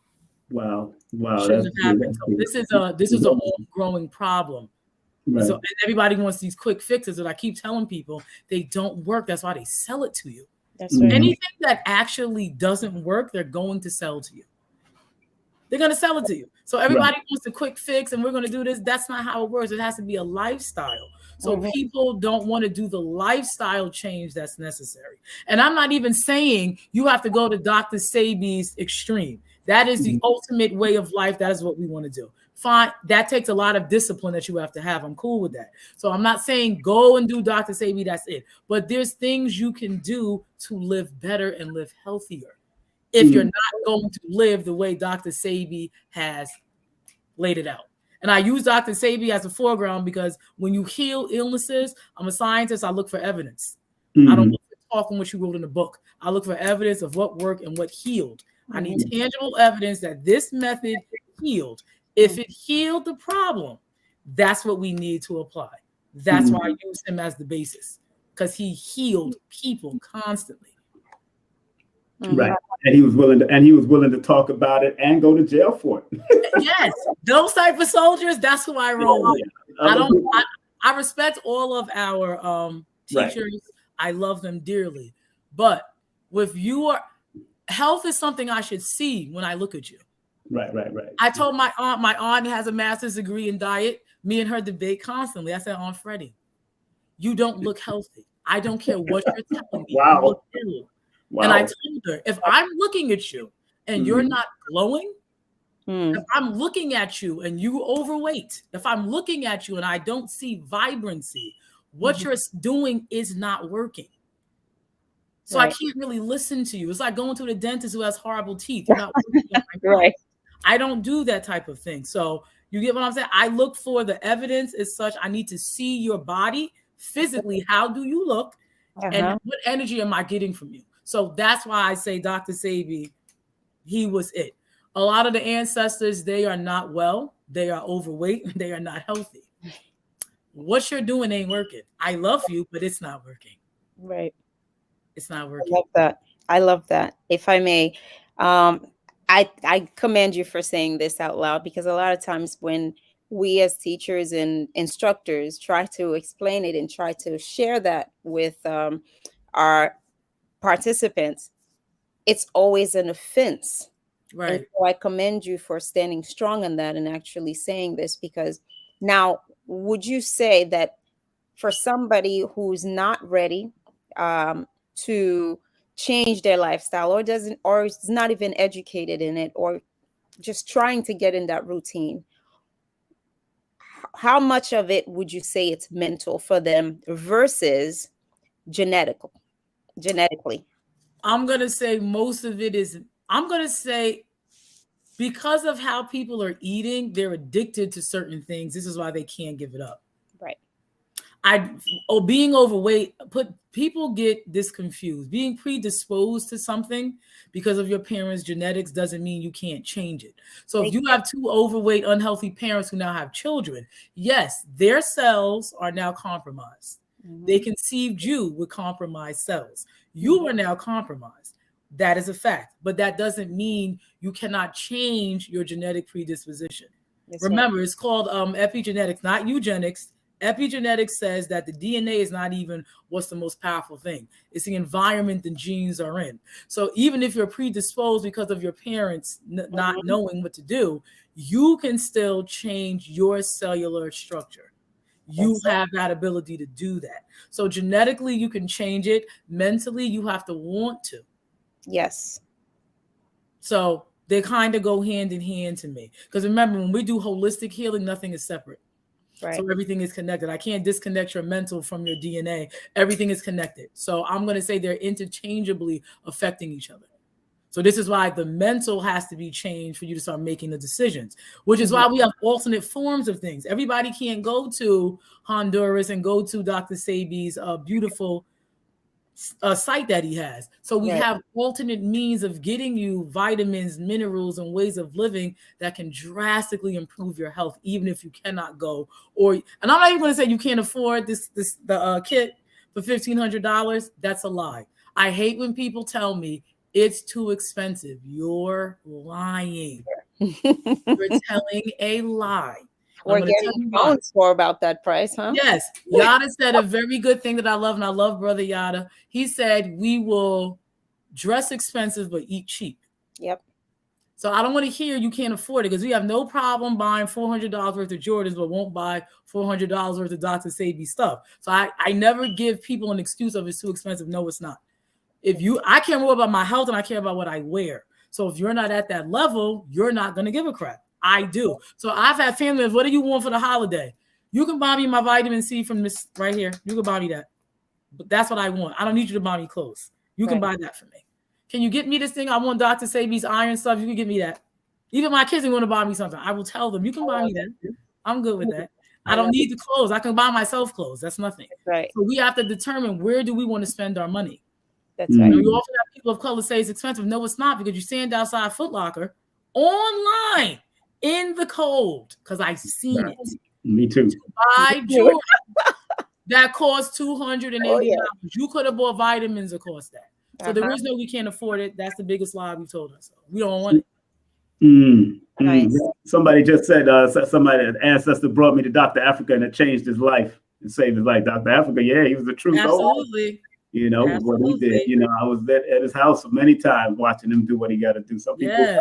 Speaker 1: Wow.
Speaker 3: Shouldn't have happened. So this is a growing problem. Right. So and everybody wants these quick fixes that I keep telling people they don't work. That's why they sell it to you. That's right. Anything that actually doesn't work, they're going to sell to you. They're going to sell it to you. So everybody wants a quick fix and we're going to do this. That's not how it works. It has to be a lifestyle. So people don't want to do the lifestyle change that's necessary. And I'm not even saying you have to go to Dr. Sebi's extreme. That is the ultimate way of life. That is what we want to do. Fine. That takes a lot of discipline that you have to have. I'm cool with that. So I'm not saying go and do Dr. Sebi. That's it. But there's things you can do to live better and live healthier if you're not going to live the way Dr. Sebi has laid it out. And I use Dr. Sebi as a foreground because when you heal illnesses, I'm a scientist. I look for evidence. I don't look for talking what you wrote in the book. I look for evidence of what worked and what healed. I need tangible evidence that this method healed. If it healed the problem, that's what we need to apply. That's why I use him as the basis, because he healed people constantly.
Speaker 1: Right. And he was willing to talk about it and go to jail for it.
Speaker 3: Yes, those type of soldiers, that's who I roll with. I respect all of our teachers. Right. I love them dearly. But with your health is something I should see when I look at you.
Speaker 1: Right.
Speaker 3: I told my aunt has a master's degree in diet. Me and her debate constantly. I said, Aunt Freddie, you don't look healthy. I don't care what you're telling me.
Speaker 1: Wow.
Speaker 3: You look ill. Wow. And I told her, if I'm looking at you and you're not glowing, if I'm looking at you and you overweight, if I'm looking at you and I don't see vibrancy, what you're doing is not working. So I can't really listen to you. It's like going to the dentist who has horrible teeth. You're not working on my right. I don't do that type of thing. So you get what I'm saying? I look for the evidence as such. I need to see your body physically. How do you look? And what energy am I getting from you? So that's why I say Dr. Sebi, he was it. A lot of the ancestors, they are not well. They are overweight. They are not healthy. What you're doing ain't working. I love you, but it's not working.
Speaker 2: Right.
Speaker 3: It's not working.
Speaker 2: I love that. I love that. If I may, I commend you for saying this out loud, because a lot of times when we as teachers and instructors try to explain it and try to share that with our participants, it's always an offense.
Speaker 3: Right.
Speaker 2: And so I commend you for standing strong on that and actually saying this, because now, would you say that for somebody who's not ready to change their lifestyle, or doesn't, or is not even educated in it, or just trying to get in that routine, how much of it would you say it's mental for them versus genetically?
Speaker 3: I'm going to say most of it is, I'm going to say, because of how people are eating, they're addicted to certain things. This is why they can't give it up.
Speaker 2: Right.
Speaker 3: Being overweight, people get this confused. Being predisposed to something because of your parents' genetics doesn't mean you can't change it. So if you have two overweight, unhealthy parents who now have children, yes, their cells are now compromised. Mm-hmm. They conceived you with compromised cells. You are now compromised. That is a fact. But that doesn't mean you cannot change your genetic predisposition. That's Remember, right. It's called epigenetics, not eugenics. Epigenetics says that the DNA is not even what's the most powerful thing. It's the environment the genes are in. So even if you're predisposed because of your parents not knowing what to do, you can still change your cellular structure. You have that ability to do that. So genetically, you can change it. Mentally, you have to want to.
Speaker 2: Yes.
Speaker 3: So they kind of go hand in hand to me. Because remember, when we do holistic healing, nothing is separate. Right. So everything is connected. I can't disconnect your mental from your DNA. Everything is connected. So I'm going to say they're interchangeably affecting each other. So this is why the mental has to be changed for you to start making the decisions, which is why we have alternate forms of things. Everybody can't go to Honduras and go to Dr. Sebi's beautiful site that he has. So we have alternate means of getting you vitamins, minerals, and ways of living that can drastically improve your health, even if you cannot go. And I'm not even going to say you can't afford the kit for $1,500. That's a lie. I hate when people tell me it's too expensive. You're lying. You're telling a lie.
Speaker 2: We're getting phones for about that price, huh?
Speaker 3: Yes. Yada said a very good thing that I love, and I love Brother Yada. He said, we will dress expensive but eat cheap.
Speaker 2: Yep.
Speaker 3: So I don't want to hear you can't afford it, because we have no problem buying $400 worth of Jordans, but won't buy $400 worth of Dr. Sebi stuff. So I never give people an excuse of it's too expensive. No, it's not. I care more about my health and I care about what I wear. So if you're not at that level, you're not going to give a crap. I do. So I've had family members, what do you want for the holiday? You can buy me my vitamin C from this right here. You can buy me that. But that's what I want. I don't need you to buy me clothes. You can buy that for me. Can you get me this thing? I want Dr. Sebi's iron stuff. You can get me that. Even my kids want to buy me something. I will tell them, you can buy me that. I'm good with that. I don't need the clothes. I can buy myself clothes. That's nothing.
Speaker 2: Right.
Speaker 3: So we have to determine, where do we want to spend our money?
Speaker 2: That's right.
Speaker 3: You often have people of color say it's expensive. No, it's not, because you stand outside Foot Locker online in the cold, because I've seen it.
Speaker 1: Me too.
Speaker 3: To buy jewelry that costs $280. You could have bought vitamins that cost that. So there is no, we can't afford it. That's the biggest lie we told ourselves. We don't want it.
Speaker 2: Nice.
Speaker 1: Somebody just said, somebody, an ancestor brought me to Dr. Africa and it changed his life. It saved his life. Dr. Africa, he was the truth.
Speaker 3: Absolutely.
Speaker 1: What he did. I was at his house many times watching him do what he got to do. Some people,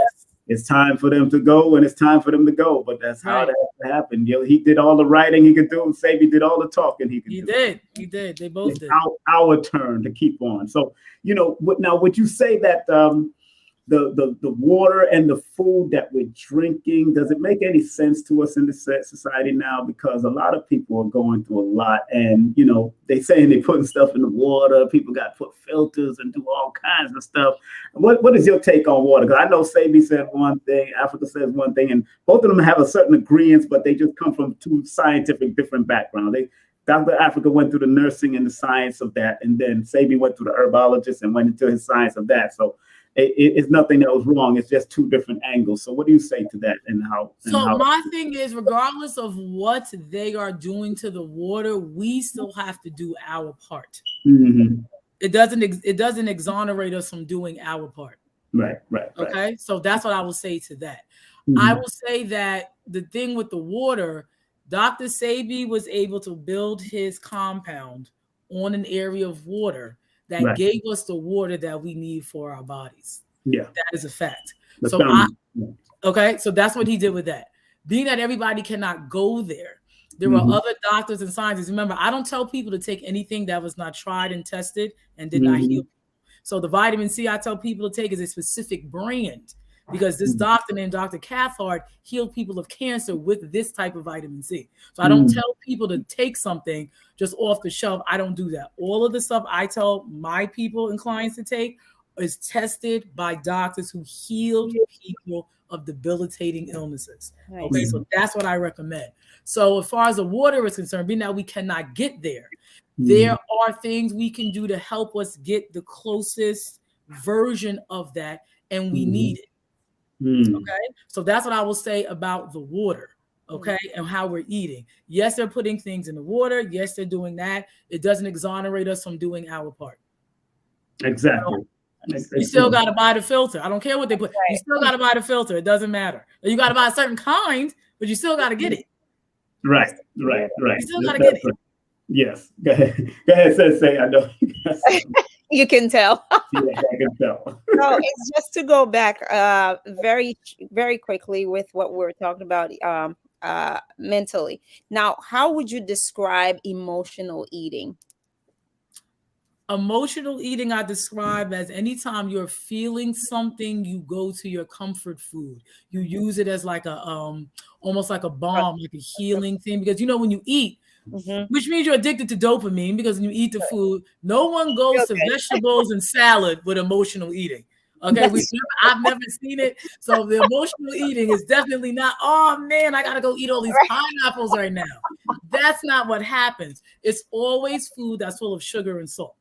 Speaker 1: it's time for them to go and it's time for them to go. But that's how that happened. He did all the writing he could do. And Sebi did all the talking he could do.
Speaker 3: He did. They both did.
Speaker 1: Our turn to keep on. So, now would you say that the water and the food that we're drinking, does it make any sense to us in this society now? Because a lot of people are going through a lot, and they saying they're putting stuff in the water. People got to put filters and do all kinds of stuff. What is your take on water? Because I know Sebi said one thing, Africa says one thing, and both of them have a certain agreement, but they just come from two scientific different backgrounds. Dr. Africa went through the nursing and the science of that, and then Sebi went through the herbologist and went into his science of that. So it's nothing that was wrong. It's just two different angles. So what do you say to that and how?
Speaker 3: My thing is, regardless of what they are doing to the water, we still have to do our part. it doesn't exonerate us from doing our part.
Speaker 1: Right.
Speaker 3: Okay, so that's what I will say to that. I will say that the thing with the water, Dr. Sebi was able to build his compound on an area of water that gave us the water that we need for our bodies. Yeah, that is a fact. So so that's what he did with that. Being that everybody cannot go there, there are other doctors and scientists. Remember, I don't tell people to take anything that was not tried and tested and did not heal. So the vitamin C I tell people to take is a specific brand, because this doctor named Dr. Cathcart healed people of cancer with this type of vitamin C. So I don't tell people to take something just off the shelf. I don't do that. All of the stuff I tell my people and clients to take is tested by doctors who healed people of debilitating illnesses. Okay, so that's what I recommend. So as far as the water is concerned, being that we cannot get there, there are things we can do to help us get the closest version of that, and we need it. Okay, so that's what I will say about the water. Okay, and how we're eating. Yes, they're putting things in the water. Yes, they're doing that. It doesn't exonerate us from doing our part.
Speaker 1: Exactly.
Speaker 3: You still got to buy the filter. I don't care what they put. You still got to buy the filter. It doesn't matter. You got to buy a certain kind, but you still got to get it.
Speaker 1: Right.
Speaker 3: You still got to get it.
Speaker 1: Yes. Go ahead, Sensei. I know.
Speaker 2: You can tell.
Speaker 1: Yeah, I can tell.
Speaker 2: So it's just to go back very, very quickly with what we're talking about mentally. Now, how would you describe emotional eating?
Speaker 3: Emotional eating I describe as anytime you're feeling something, you go to your comfort food. You use it as like a almost like a balm, like a healing thing. Because you know when you eat, which means you're addicted to dopamine, because when you eat the food, no one goes to vegetables and salad with emotional eating. Okay, I've never seen it. So the emotional eating is definitely not, oh man, I gotta go eat all these pineapples right now. That's not what happens. It's always food that's full of sugar and salt.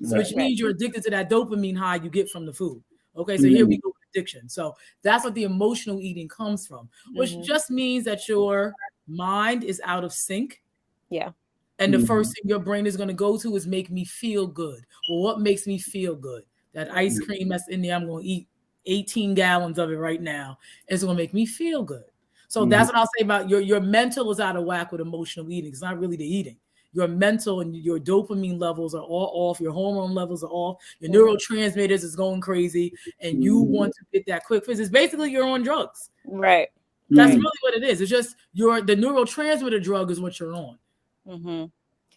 Speaker 3: So which means you're addicted to that dopamine high you get from the food. Okay, so here we go with addiction. So that's what the emotional eating comes from, which just means that your mind is out of sync.
Speaker 2: Yeah.
Speaker 3: And the first thing your brain is going to go to is make me feel good. Well, what makes me feel good? That ice cream that's in there, I'm going to eat 18 gallons of it right now. It's going to make me feel good. So that's what I'll say about your mental is out of whack with emotional eating. It's not really the eating. Your mental and your dopamine levels are all off. Your hormone levels are off. Your neurotransmitters is going crazy. And you want to get that quick fix. It's basically you're on drugs.
Speaker 2: Right.
Speaker 3: That's really what it is. It's just the neurotransmitter drug is what you're on. And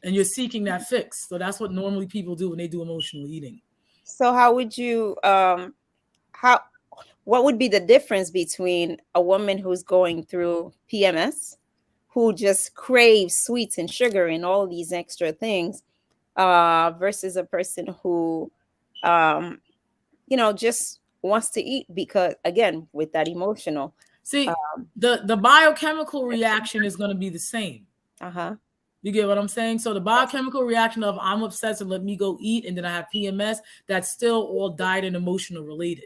Speaker 3: you're seeking that fix. So that's what normally people do when they do emotional eating.
Speaker 2: So how would you, what would be the difference between a woman who's going through PMS, who just craves sweets and sugar and all these extra things, versus a person who, just wants to eat because, again, with that emotional.
Speaker 3: See, the biochemical reaction is going to be the same. You get what I'm saying? So the biochemical reaction of I'm obsessed and let me go eat, and then I have PMS, that's still all diet and emotional related.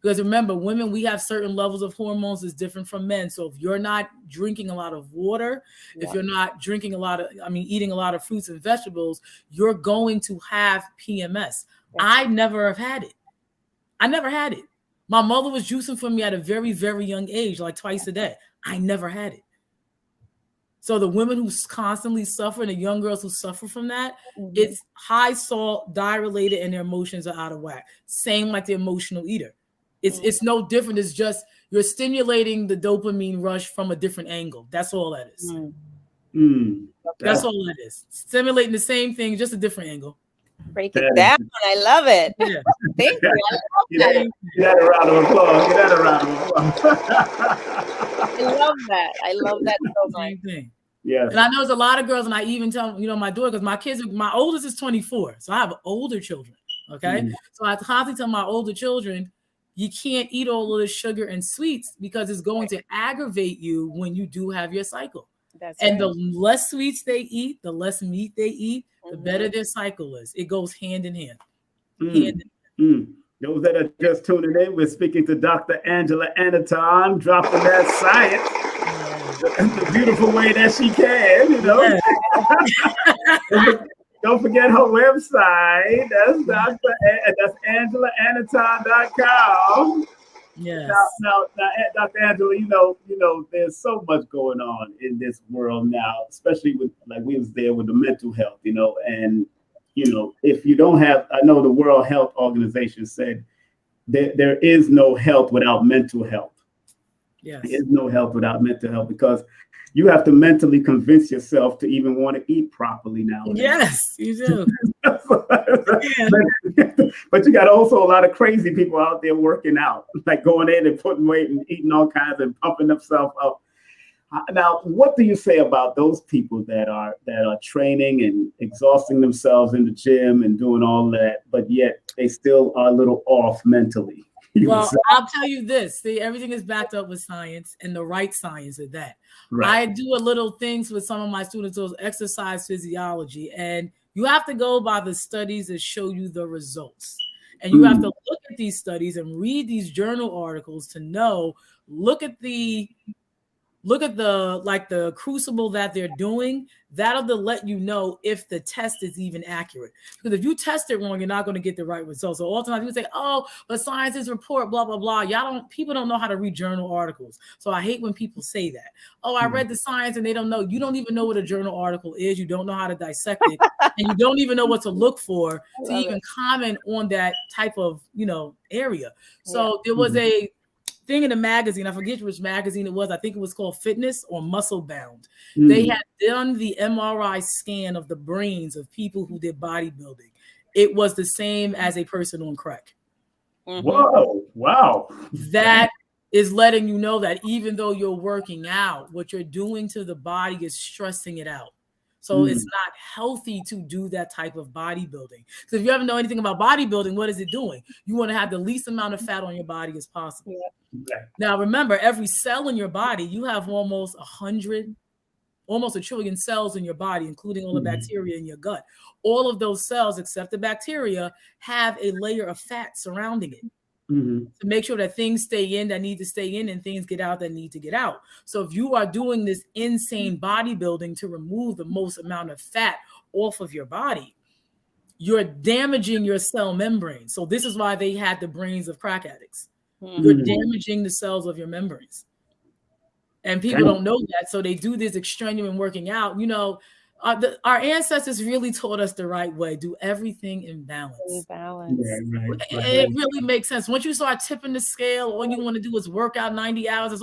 Speaker 3: Because remember, women, we have certain levels of hormones that's different from men. So if you're not drinking a lot of water, if you're not drinking eating a lot of fruits and vegetables, you're going to have PMS. I never have had it. I never had it. My mother was juicing for me at a very, very young age, like twice a day. I never had it. So the women who constantly suffer and the young girls who suffer from that, it's high salt, diet related, and their emotions are out of whack. Same like the emotional eater. It's no different. It's just you're stimulating the dopamine rush from a different angle. That's all that is. That's all it is. Stimulating the same thing, just a different angle.
Speaker 2: Break it down. I love it.
Speaker 3: Yeah.
Speaker 2: Thank you. I love that.
Speaker 1: Get that a round of applause. Get that a round of applause.
Speaker 2: I love that. I love that so much.
Speaker 3: Same thing.
Speaker 1: Yeah.
Speaker 3: And I know there's a lot of girls, and I even tell my daughter, because my oldest is 24, so I have older children. Okay, so I constantly tell my older children, you can't eat all of the sugar and sweets because it's going to aggravate you when you do have your cycle. The less sweets they eat, the less meat they eat, the better their cycle is. It goes hand in hand.
Speaker 1: Those that are just tuning in, we're speaking to Dr. Angela Aniton, dropping that science the beautiful way that she can, Don't forget her website. That's that's AngelaAniton.com.
Speaker 3: Yes.
Speaker 1: Now, Dr. Angela, you know, there's so much going on in this world now, especially with, like we was there with the mental health, you know, and, you know, if you don't have, I know the World Health Organization said there is no health without mental health.
Speaker 3: Yes.
Speaker 1: There is no health without mental health, because you have to mentally convince yourself to even want to eat properly now.
Speaker 3: Yes, you do.
Speaker 1: But you got also a lot of crazy people out there working out, like going in and putting weight and eating all kinds and pumping themselves up. Now, what do you say about those people that are training and exhausting themselves in the gym and doing all that, but yet they still are a little off mentally?
Speaker 3: Well, I'll tell you this. See, everything is backed up with science, and the right science at that. Right. I do a little things with some of my students, those exercise physiology, and you have to go by the studies that show you the results. And you have to look at these studies and read these journal articles to know, look at the crucible that they're doing. That'll let you know if the test is even accurate. Because if you test it wrong, you're not going to get the right results. So all the time people say, oh, but scientists report, blah, blah, blah. People don't know how to read journal articles. So I hate when people say that. Oh, I read the science and they don't know. You don't even know what a journal article is. You don't know how to dissect it. And you don't even know what to look for to even comment on that type of, area. So there was a thing in a magazine, I forget which magazine it was. I think it was called Fitness or Muscle Bound. They had done the MRI scan of the brains of people who did bodybuilding. It was the same as a person on crack.
Speaker 1: Whoa, wow.
Speaker 3: That is letting you know that even though you're working out, what you're doing to the body is stressing it out. So it's not healthy to do that type of bodybuilding. So if you ever know anything about bodybuilding, what is it doing? You want to have the least amount of fat on your body as possible. Yeah. Now, remember, every cell in your body, you have almost 1 trillion cells in your body, including all the bacteria in your gut. All of those cells, except the bacteria, have a layer of fat surrounding it. To make sure that things stay in that need to stay in and things get out that need to get out. So if you are doing this insane bodybuilding to remove the most amount of fat off of your body, you're damaging your cell membrane. So this is why they had the brains of crack addicts. You're damaging the cells of your membranes. And people don't know that. So they do this extraneous working out. Our ancestors really taught us the right way. Do everything in balance.
Speaker 1: Yeah, right.
Speaker 3: It really makes sense. Once you start tipping the scale, all you want to do is work out 90 hours.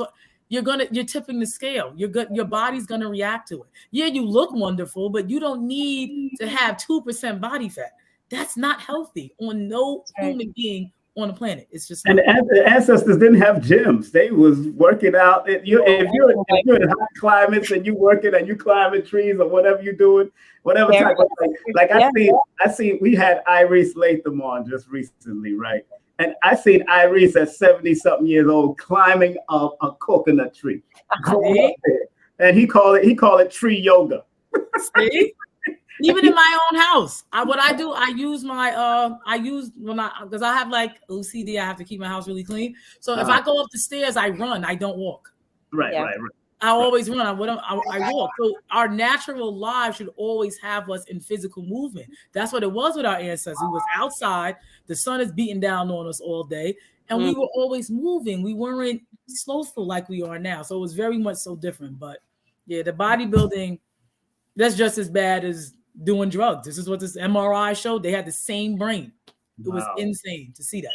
Speaker 3: You're tipping the scale. Your body's gonna react to it. Yeah, you look wonderful, but you don't need to have 2% body fat. That's not healthy on no human being on the planet. It's just
Speaker 1: and the ancestors didn't have gyms. They was working out. If you're in hot climates and you working and you climbing trees or whatever you're doing, whatever type of thing. Like I see we had Iris Latham on just recently, right? And I seen Iris at 70-something years old climbing a coconut tree. And he called it tree yoga.
Speaker 3: See? Even in my own house, because I have like OCD, I have to keep my house really clean. So if I go up the stairs, I run. I don't walk.
Speaker 1: Right.
Speaker 3: I always run. I walk. So our natural lives should always have us in physical movement. That's what it was with our ancestors. We was outside. The sun is beating down on us all day, and we were always moving. We weren't slothful like we are now. So it was very much so different. But yeah, the bodybuilding, that's just as bad as doing drugs. This is what this MRI showed. They had the same brain. It was insane to see that.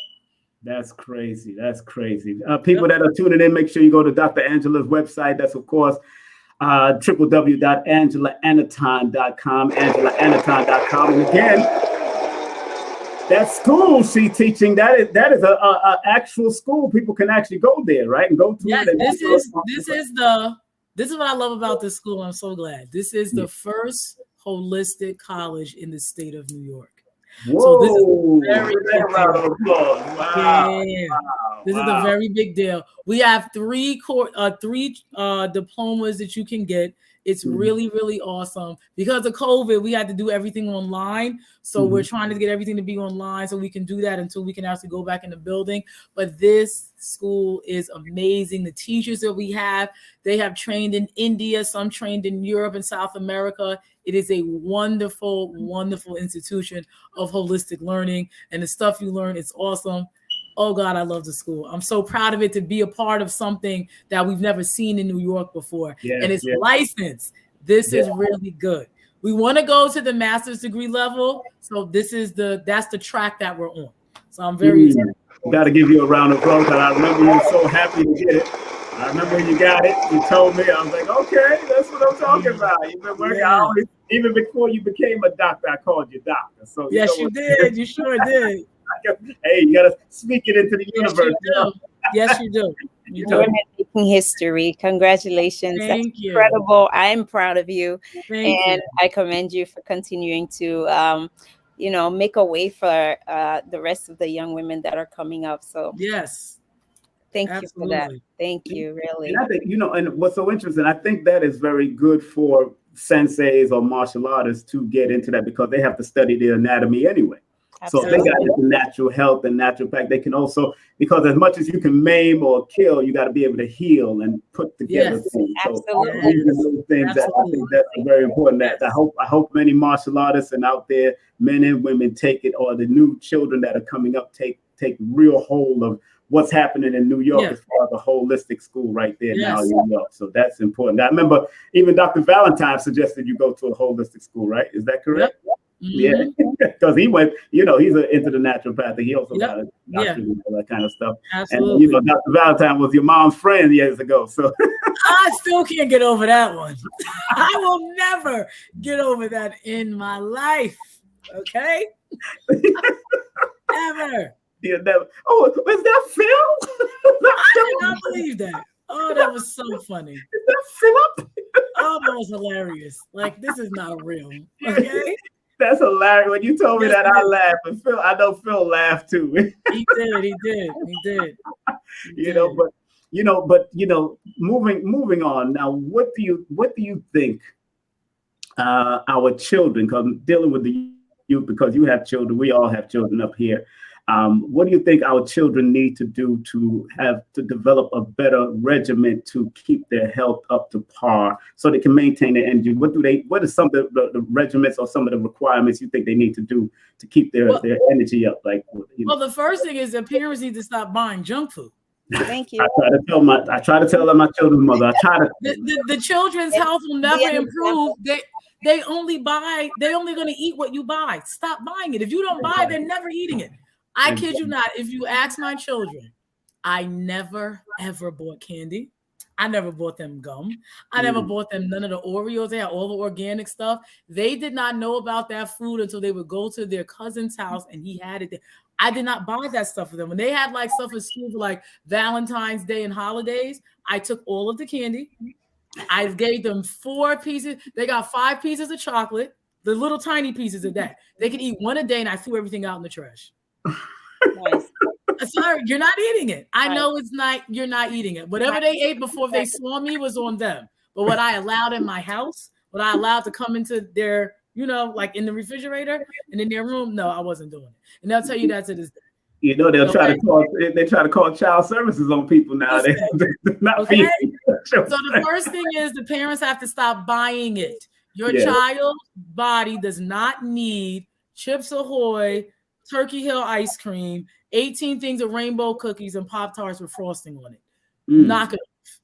Speaker 1: That's crazy. People that are tuning in, make sure you go to Dr. Angela's website. That's, of course, www.angelaaniton.com, angelaaniton.com. And again, that school she's teaching, that is a actual school. People can actually go there, right? And go to it. And
Speaker 3: this is what I love about this school. I'm so glad. This is the first holistic college in the state of New York.
Speaker 1: Whoa,
Speaker 3: so this is a very big deal.
Speaker 1: Wow.
Speaker 3: This is a very big deal. We have three diplomas that you can get. It's really, really awesome. Because of COVID, we had to do everything online. So we're trying to get everything to be online so we can do that until we can actually go back in the building. But this school is amazing. The teachers that we have, they have trained in India, some trained in Europe and South America. It is a wonderful, wonderful institution of holistic learning. And the stuff you learn, it's awesome. Oh God, I love the school. I'm so proud of it to be a part of something that we've never seen in New York before. And it's licensed. This is really good. We want to go to the master's degree level. So that's the track that we're on. So I'm very excited.
Speaker 1: Got to give you a round of applause. I remember you were so happy to get it. I remember when you got it. You told me. I was like, okay, that's what I'm talking about. You've been working out. Even before you became a doctor, I called you doctor. So
Speaker 3: yes, you did. You sure did.
Speaker 1: Hey, you gotta speak it into the universe.
Speaker 3: Yes, you do.
Speaker 2: You're making history. Congratulations.
Speaker 3: Thank you.
Speaker 2: Incredible. I'm proud of you.
Speaker 3: Thank you.
Speaker 2: I commend you for continuing to make a way for the rest of the young women that are coming up. So
Speaker 3: yes.
Speaker 2: Thank you for that. Thank you, really.
Speaker 1: And I think, and what's so interesting, I think that is very good for senseis or martial artists to get into that because they have to study the anatomy anyway. Absolutely. So if they got into natural health and naturopathic, they can also, because as much as you can maim or kill, you got to be able to heal and put together things. So those things that I think that's very important. That I hope many martial artists and out there, men and women take it, or the new children that are coming up take real hold of what's happening in New York as far as a holistic school right there now in New York. So that's important. I remember even Dr. Valentine suggested you go to a holistic school, right? Is that correct? Yep. Yeah, because he went, he's into the naturopathic. He also got a doctorate and all that kind of stuff.
Speaker 3: Absolutely.
Speaker 1: And Dr. Valentine was your mom's friend years ago. So
Speaker 3: I still can't get over that one. I will never get over that in my life. Okay? Ever.
Speaker 1: Yeah, never. Oh, is that Phil?
Speaker 3: I cannot believe that. Oh, that was so funny.
Speaker 1: Is that Philip?
Speaker 3: Oh, that was hilarious. Like, this is not real. Okay?
Speaker 1: That's hilarious. When you told me that, I laughed. And Phil, I know Phil laughed too.
Speaker 3: He did.
Speaker 1: Moving on. Now, what do you think our children, because I'm dealing with the youth, because you have children, we all have children up here. What do you think our children need to do to develop a better regimen to keep their health up to par so they can maintain their energy? What are some of the regimens or some of the requirements you think they need to do to keep their energy up?
Speaker 3: Well, the first thing is that parents need to stop buying junk food.
Speaker 2: Thank you.
Speaker 1: I try to tell my children's mother.
Speaker 3: The children's health will never improve. They're only going to eat what you buy. Stop buying it. If you don't buy, they're never eating it. I kid you not. If you ask my children, I never, ever bought candy. I never bought them gum. I never bought them none of the Oreos. They had all the organic stuff. They did not know about that food until they would go to their cousin's house and he had it there. I did not buy that stuff for them. When they had like stuff at school for like Valentine's Day and holidays, I took all of the candy. I gave them 4 pieces. They got 5 pieces of chocolate, the little tiny pieces of that. They could eat one a day, and I threw everything out in the trash.
Speaker 2: Nice.
Speaker 3: Sorry, you're not eating it. I know it's not, you're not eating it. Whatever they ate before they saw me was on them. But what I allowed in my house, what I allowed to come into their, like in the refrigerator and in their room, no, I wasn't doing it. And they'll tell you that to this day.
Speaker 1: They'll try to call child services on people now. They're not feeding.
Speaker 3: So the first thing is the parents have to stop buying it. Your child's body does not need Chips Ahoy, Turkey Hill ice cream, 18 things of rainbow cookies, and Pop-Tarts with frosting on it. Knock it off.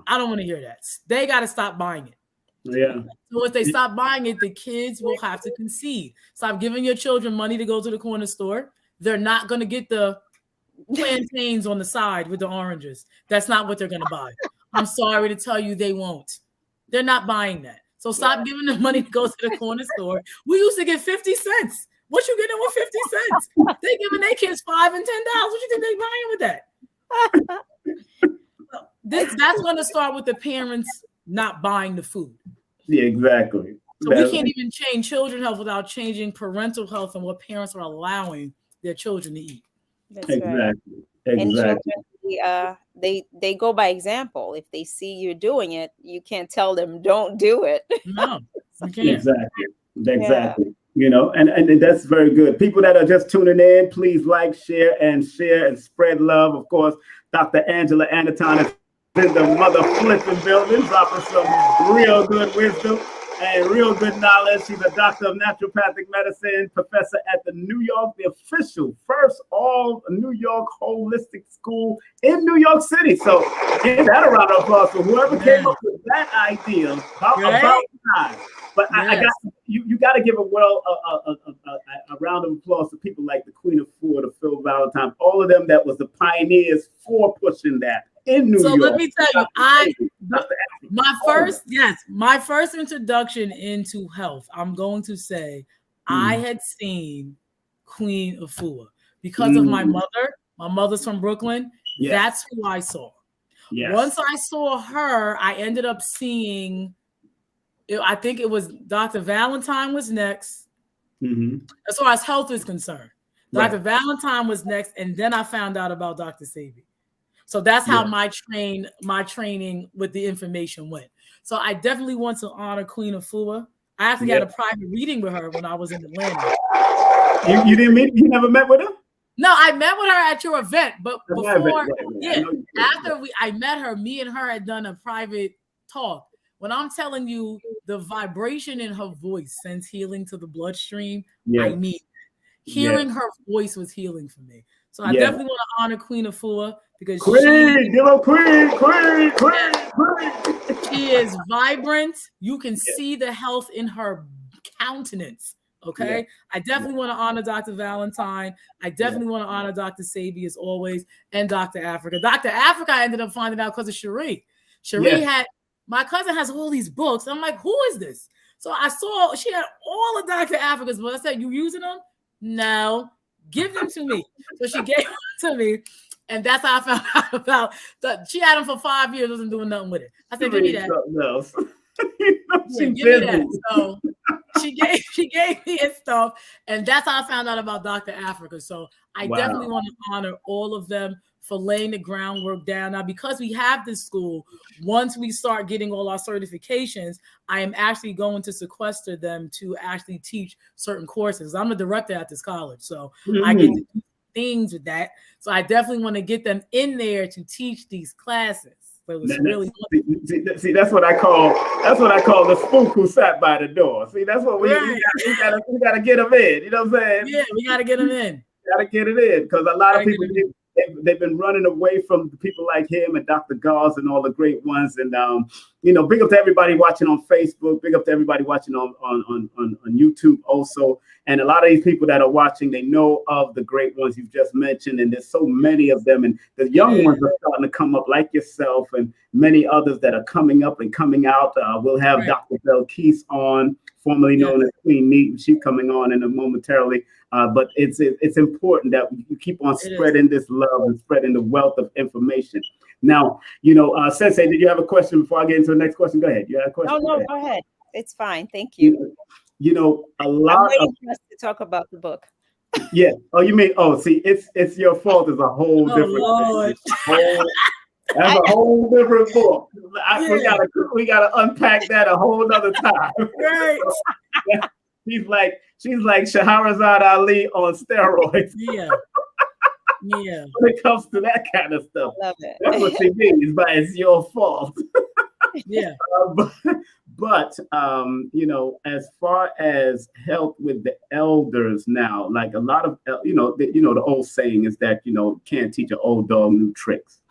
Speaker 3: I don't want to hear that. They got to stop buying it.
Speaker 1: Yeah.
Speaker 3: So if they stop buying it, the kids will have to concede. Stop giving your children money to go to the corner store. They're not going to get the plantains on the side with the oranges. That's not what they're going to buy. I'm sorry to tell you, they won't. They're not buying that. So stop giving them money to go to the corner store. We used to get 50 cents. What you getting with 50 cents? They giving their kids $5 and $10. What you think they buying with that? That's going to start with the parents not buying the food.
Speaker 1: Yeah, exactly.
Speaker 3: So we can't even change children's health without changing parental health and what parents are allowing their children to eat.
Speaker 2: That's
Speaker 1: exactly.
Speaker 2: Right. And they go by example. If they see you doing it, you can't tell them don't do it.
Speaker 3: No, you can't.
Speaker 1: Exactly. Yeah. You know, and that's very good. People that are just tuning in, please like, share and spread love. Of course, Dr. Angela Aniton is in the mother flipping building, dropping some real good wisdom and real good knowledge. She's a doctor of naturopathic medicine, professor at the New York, the official first all New York holistic school in New York City. So give that a round of applause for whoever came up with that idea about time. But I got you got to give a round of applause to people like the Queen of Four, the Phil Valentine, all of them that was the pioneers for pushing that in New York.
Speaker 3: So let me tell you, my first introduction into health, I'm going to say I had seen Queen of Four because of my mother. My mother's from Brooklyn. Yes. That's who I saw. Yes. Once I saw her, I ended up seeing, I think it was Dr. Valentine was next. As far as health is concerned, Dr. Valentine was next, and then I found out about Dr. Sebi. So that's how my training with the information went. So I definitely want to honor Queen of Four. I actually had a private reading with her when I was in Atlanta.
Speaker 1: You never met with her?
Speaker 3: No, I met with her at your event, but before, after I met her, me and her had done a private talk. When I'm telling you, the vibration in her voice sends healing to the bloodstream. I mean, hearing her voice was healing for me. So I definitely want to honor Queen of Four because she is vibrant. You can see the health in her countenance. Okay. I definitely want to honor Dr. Valentine. I definitely want to honor Dr. Sebi as always, and Dr. Africa. Dr. Africa, I ended up finding out because of Cherie. Cherie had, my cousin has all these books. I'm like, who is this? So I saw she had all of Dr. Africa's books. I said, you using them? No, give them to me. So she gave them to me. And that's how I found out about that. She had them for 5 years, wasn't doing nothing with it. I said, give me that. Give me that. So she gave me his stuff, and that's how I found out about Dr. Africa. So I definitely want to honor all of them for laying the groundwork down. Now, because we have this school, once we start getting all our certifications, I am actually going to sequester them to actually teach certain courses. I'm a director at this college, so I get to do things with that. So I definitely want to get them in there to teach these classes. So it was really
Speaker 1: see, that's what I call the spook who sat by the door. See, that's what we gotta get them in. You know what I'm saying?
Speaker 3: Yeah, we gotta get them in.
Speaker 1: Gotta get it in because a lot of people they've been running away from people like him and Dr. Gauze and all the great ones. And big up to everybody watching on Facebook. Big up to everybody watching on YouTube also. And a lot of these people that are watching, they know of the great ones you've just mentioned. And there's so many of them. And the young ones are starting to come up like yourself and many others that are coming up and coming out. We'll have Dr. Belkis on, formerly known as Queen Neat. She's coming on in a momentarily. But it's important that you keep on spreading this love and spreading the wealth of information. Now, Sensei, did you have a question before I get into the next question? Go ahead. You had a question?
Speaker 2: No, go ahead. It's fine. Thank you.
Speaker 1: A lot
Speaker 2: I'm waiting for us to talk about the book.
Speaker 1: Yeah. Oh, you mean? Oh, see, it's your fault. Is a whole different thing. That's a whole different book. We gotta unpack that a whole other time.
Speaker 3: Right.
Speaker 1: She's like Shahrazad Ali on steroids.
Speaker 3: Yeah.
Speaker 1: When it comes to that kind of stuff,
Speaker 2: I love it.
Speaker 1: That's what she means, but it's your fault.
Speaker 3: Yeah.
Speaker 1: But as far as health with the elders now, like a lot of the old saying is that can't teach an old dog new tricks.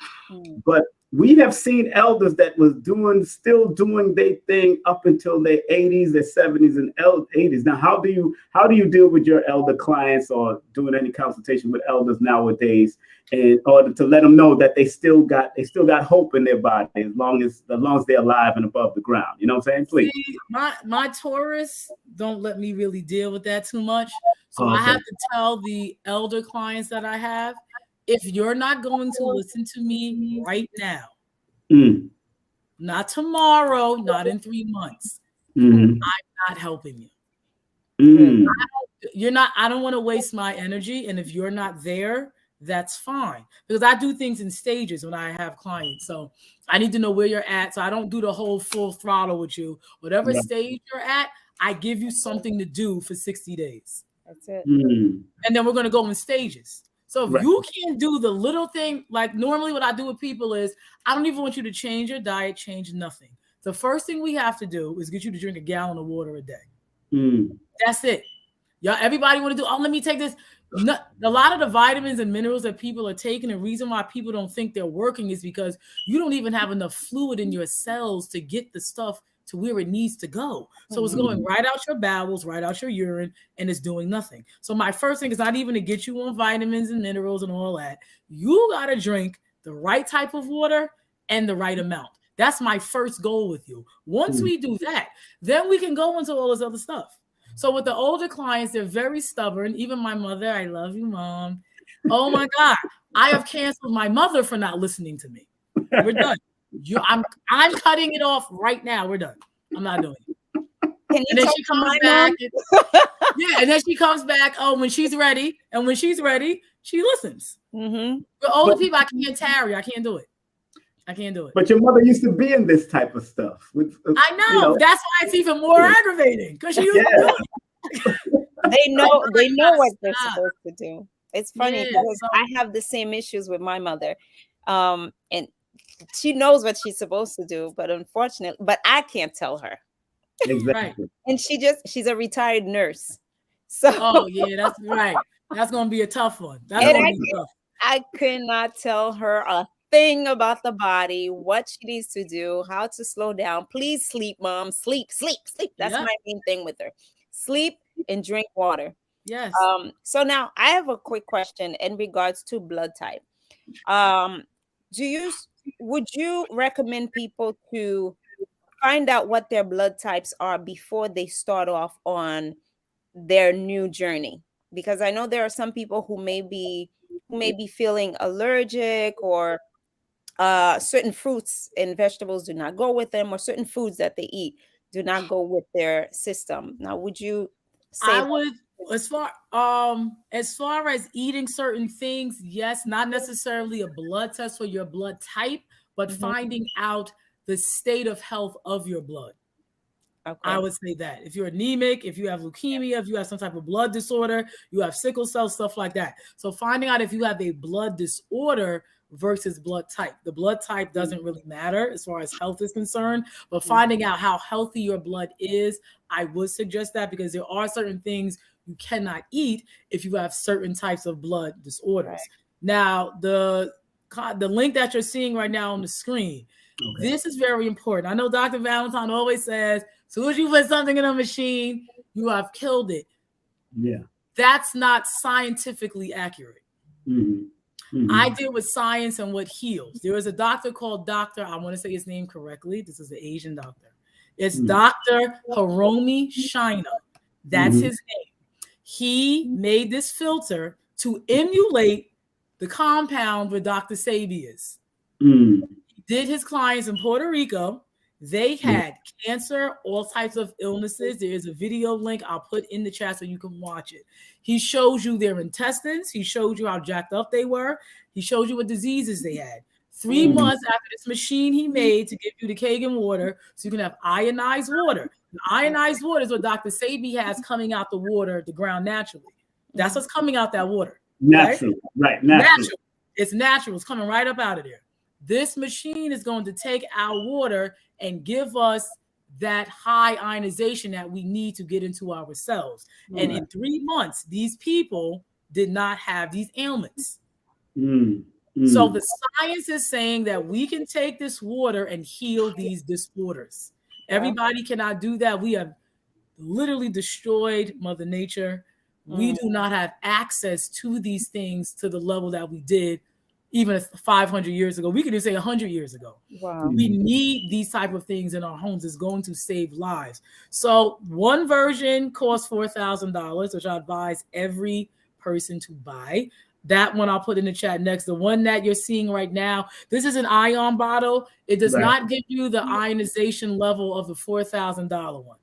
Speaker 1: But we have seen elders that was still doing their thing up until their 80s, their 70s, and 80s. Now, how do you deal with your elder clients or doing any consultation with elders nowadays, in order to let them know that they still got hope in their body as long as they're alive and above the ground? You know what I'm saying? Please.
Speaker 3: See, my Taurus don't let me really deal with that too much. So I have to tell the elder clients that I have, if you're not going to listen to me right now, not tomorrow, not in 3 months, I'm not helping you. I don't want to waste my energy. And if you're not there, that's fine. Because I do things in stages when I have clients. So I need to know where you're at. So I don't do the whole full throttle with you. Whatever stage you're at, I give you something to do for 60 days.
Speaker 2: That's it.
Speaker 3: And then we're going to go in stages. So if you can't do the little thing, like normally what I do with people is, I don't even want you to change your diet, change nothing. The first thing we have to do is get you to drink a gallon of water a day. That's it. Y'all, everybody want to do, oh, let me take this. No, a lot of the vitamins and minerals that people are taking, the reason why people don't think they're working is because you don't even have enough fluid in your cells to get the stuff to where it needs to go. So it's going right out your bowels, right out your urine, and it's doing nothing. So my first thing is not even to get you on vitamins and minerals and all that. You got to drink the right type of water and the right amount. That's my first goal with you. Once we do that, then we can go into all this other stuff. So with the older clients, they're very stubborn. Even my mother, I love you, Mom. Oh my God. I have canceled my mother for not listening to me. We're done. I'm cutting it off right now. We're done. I'm not doing it. And then she comes back. And then she comes back. Oh, when she's ready. And when she's ready, she listens. But older people, I can't tarry. I can't do it. I can't do it.
Speaker 1: But your mother used to be in this type of stuff.
Speaker 3: I know. That's why it's even more aggravating. Because she used to do it.
Speaker 2: They know what they're supposed to do. It's funny because I have the same issues with my mother. And she knows what she's supposed to do, but unfortunately, I can't tell her.
Speaker 1: Exactly.
Speaker 2: And she's a retired nurse. So
Speaker 3: that's right. That's gonna be a tough one.
Speaker 2: I cannot tell her a thing about the body, what she needs to do, how to slow down. Please sleep, Mom. Sleep. That's my main thing with her. Sleep and drink water.
Speaker 3: Yes.
Speaker 2: So now I have a quick question in regards to blood type. Would you recommend people to find out what their blood types are before they start off on their new journey? Because I know there are some people who may be feeling allergic, or certain fruits and vegetables do not go with them, or certain foods that they eat do not go with their system. Now, would you say
Speaker 3: I would, as far as eating certain things, yes, not necessarily a blood test for your blood type, but finding out the state of health of your blood. Okay. I would say that if you're anemic, if you have leukemia, if you have some type of blood disorder, you have sickle cell, stuff like that. So finding out if you have a blood disorder versus blood type. The blood type doesn't really matter as far as health is concerned, but finding out how healthy your blood is, I would suggest that, because there are certain things you cannot eat if you have certain types of blood disorders. Right. Now, the link that you're seeing right now on the screen, this is very important. I know Dr. Valentine always says, as soon as you put something in a machine, you have killed it.
Speaker 1: Yeah.
Speaker 3: That's not scientifically accurate. I deal with science and what heals. There is a doctor called I want to say his name correctly. This is an Asian doctor. It's Dr. Hiromi Shina. That's his name. He made this filter to emulate the compound where Dr. Sebi is. He did his clients in Puerto Rico. They had cancer, all types of illnesses. There is a video link I'll put in the chat so you can watch it. He shows you their intestines. He showed you how jacked up they were. He showed you what diseases they had. 3 months after this machine he made to give you the Kangen water, so you can have ionized water. The ionized water is what Dr. Sebi has coming out the water, the ground naturally. That's what's coming out that water.
Speaker 1: Natural, right? Natural.
Speaker 3: It's natural. It's coming right up out of there. This machine is going to take our water and give us that high ionization that we need to get into our cells. Right. And in 3 months, these people did not have these ailments. So the science is saying that we can take this water and heal these disorders. Everybody cannot do that. We have literally destroyed Mother Nature. We do not have access to these things to the level that we did even 500 years ago. We could even say 100 years ago. Wow. We need these type of things in our homes. It's going to save lives. So one version costs $4,000, which I advise every person to buy. That one I'll put in the chat next. The one that you're seeing right now, this is an ion bottle. It does not give you the ionization level of the $4,000 one.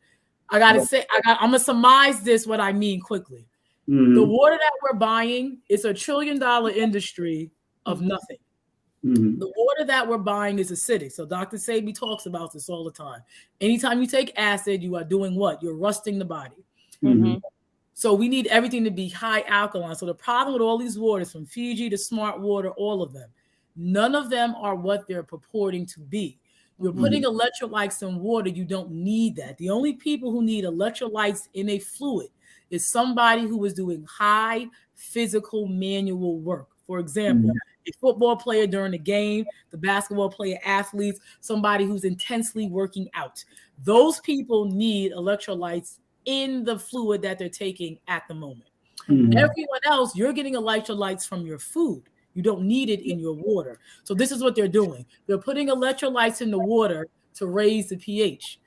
Speaker 3: I got to say, I'm going to surmise this, what I mean quickly. The water that we're buying is a $1 trillion industry of nothing. The water that we're buying is acidic. So Dr. Sebi talks about this all the time. Anytime you take acid, you are doing what? You're rusting the body. So we need everything to be high alkaline. So the problem with all these waters, from Fiji to Smart Water, all of them, none of them are what they're purporting to be. We're putting electrolytes in water. You don't need that. The only people who need electrolytes in a fluid is somebody who is doing high physical manual work. For example, a football player during a game, the basketball player, athletes, somebody who's intensely working out. Those people need electrolytes in the fluid that they're taking at the moment. Everyone else, you're getting electrolytes from your food. You don't need it in your water. So this is what they're doing. They're putting electrolytes in the water to raise the pH.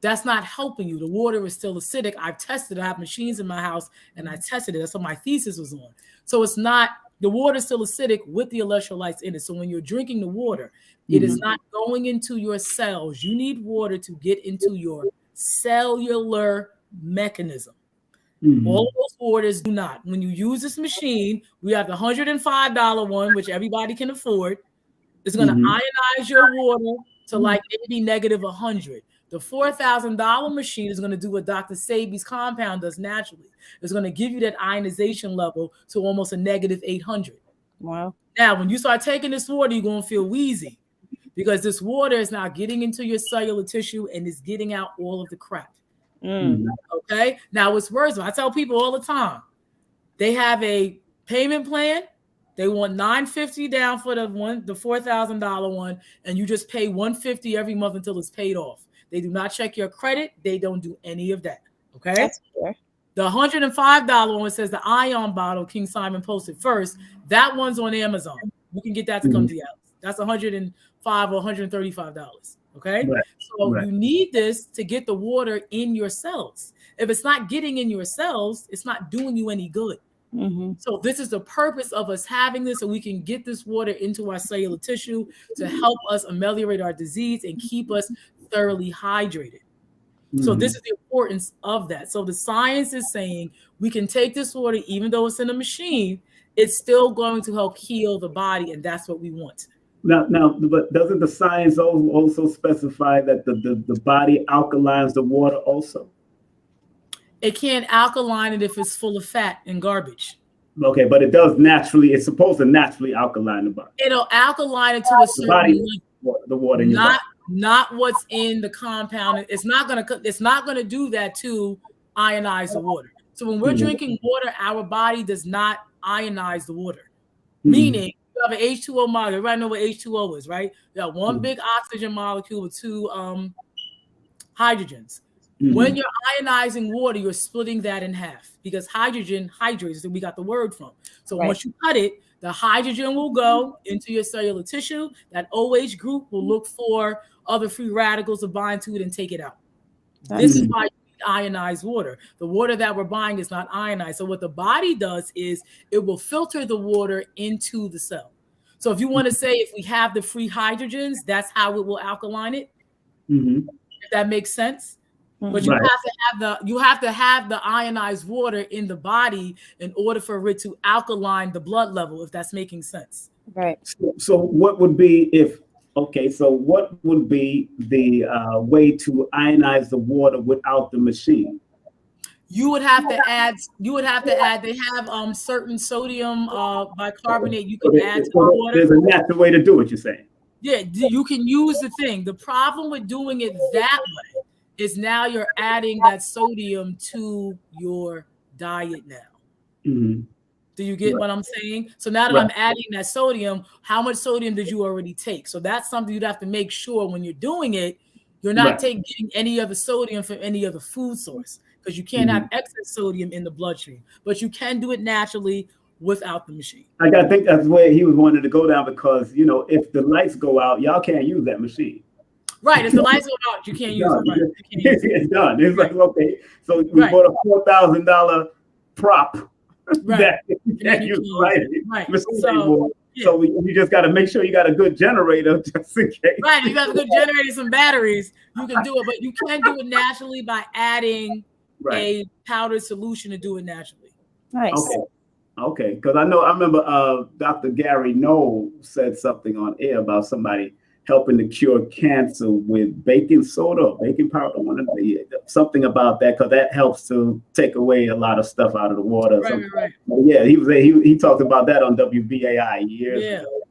Speaker 3: That's not helping you. The water is still acidic. I've tested it. I have machines in my house and I tested it. That's what my thesis was on. So it's not, the water is still acidic with the electrolytes in it. So when you're drinking the water, it is not going into your cells. You need water to get into your cellular mechanism. All of those waters do not. When you use this machine, we have the $105 one, which everybody can afford. It's going to ionize your water to like maybe negative 100. The $4,000 machine is going to do what Dr. Sebi's compound does naturally. It's going to give you that ionization level to almost a negative 800.
Speaker 2: Wow.
Speaker 3: Now, when you start taking this water, you're going to feel wheezy because this water is now getting into your cellular tissue and is getting out all of the crap. Okay. Now it's worse. I tell people all the time, they have a payment plan. They want $950 down for the $4,000 one, and you just pay $150 every month until it's paid off. They do not check your credit. They don't do any of that. Okay.
Speaker 2: That's fair.
Speaker 3: The $105 one says the ion bottle. King Simon posted first. That one's on Amazon. You can get that to come to you. That's $105 or $135. Okay. Right. So you need this to get the water in your cells. If it's not getting in your cells, it's not doing you any good. So this is the purpose of us having this, so we can get this water into our cellular tissue to help us ameliorate our disease and keep us thoroughly hydrated. So this is the importance of that. So the science is saying we can take this water, even though it's in a machine, it's still going to help heal the body, and that's what we want.
Speaker 1: Now, but doesn't the science also specify that the body alkalines the water also?
Speaker 3: It can't alkaline it if it's full of fat and garbage.
Speaker 1: Okay, but it does naturally. It's supposed to naturally alkaline the body.
Speaker 3: It'll alkaline it to a certain
Speaker 1: level. The water in your body.
Speaker 3: Not what's in the compound. It's not gonna do that to ionize the water. So when we're drinking water, our body does not ionize the water. Meaning you have an H2O molecule. Everybody know what H2O is, right? You have one big oxygen molecule with two hydrogens. When you're ionizing water, you're splitting that in half because hydrogen hydrates, and we got the word from. So once you cut it, the hydrogen will go into your cellular tissue. That OH group will look for other free radicals to bind to it and take it out. This is why you need ionized water. The water that we're buying is not ionized. So what the body does is it will filter the water into the cell. So if you want to say if we have the free hydrogens, that's how it will alkaline it. If that makes sense. But you have to have the ionized water in the body in order for it to alkaline the blood level, if that's making sense.
Speaker 2: Right.
Speaker 1: So what would be what would be the way to ionize the water without the machine?
Speaker 3: You would have to add. They have certain sodium bicarbonate you can add to the water.
Speaker 1: There's a natural way to do it, you're saying?
Speaker 3: Yeah, you can use the thing. The problem with doing it that way is now you're adding that sodium to your diet now. Do you get what I'm saying? So now that I'm adding that sodium, how much sodium did you already take? So that's something you'd have to make sure when you're doing it, you're not getting any other sodium from any other food source, because you can't have excess sodium in the bloodstream, but you can do it naturally without the machine.
Speaker 1: I think that's where he was wanting to go down, because, if the lights go out, y'all can't use that machine.
Speaker 3: Right, if the lights go out, you can't use it. Right.
Speaker 1: It's done. It's like, okay, so we bought a $4,000 prop that you can't use. Right. So you just got to make sure you got a good generator just in case.
Speaker 3: Right, you got a good generator, some batteries. You can do it, but you can do it naturally by adding a powdered solution to do it naturally.
Speaker 2: Nice.
Speaker 1: Okay. Because I remember Dr. Gary Knoll said something on air about somebody helping to cure cancer with baking soda or baking powder. Something about that, because that helps to take away a lot of stuff out of the water.
Speaker 3: Right.
Speaker 1: Yeah, he talked about that on WBAI years ago.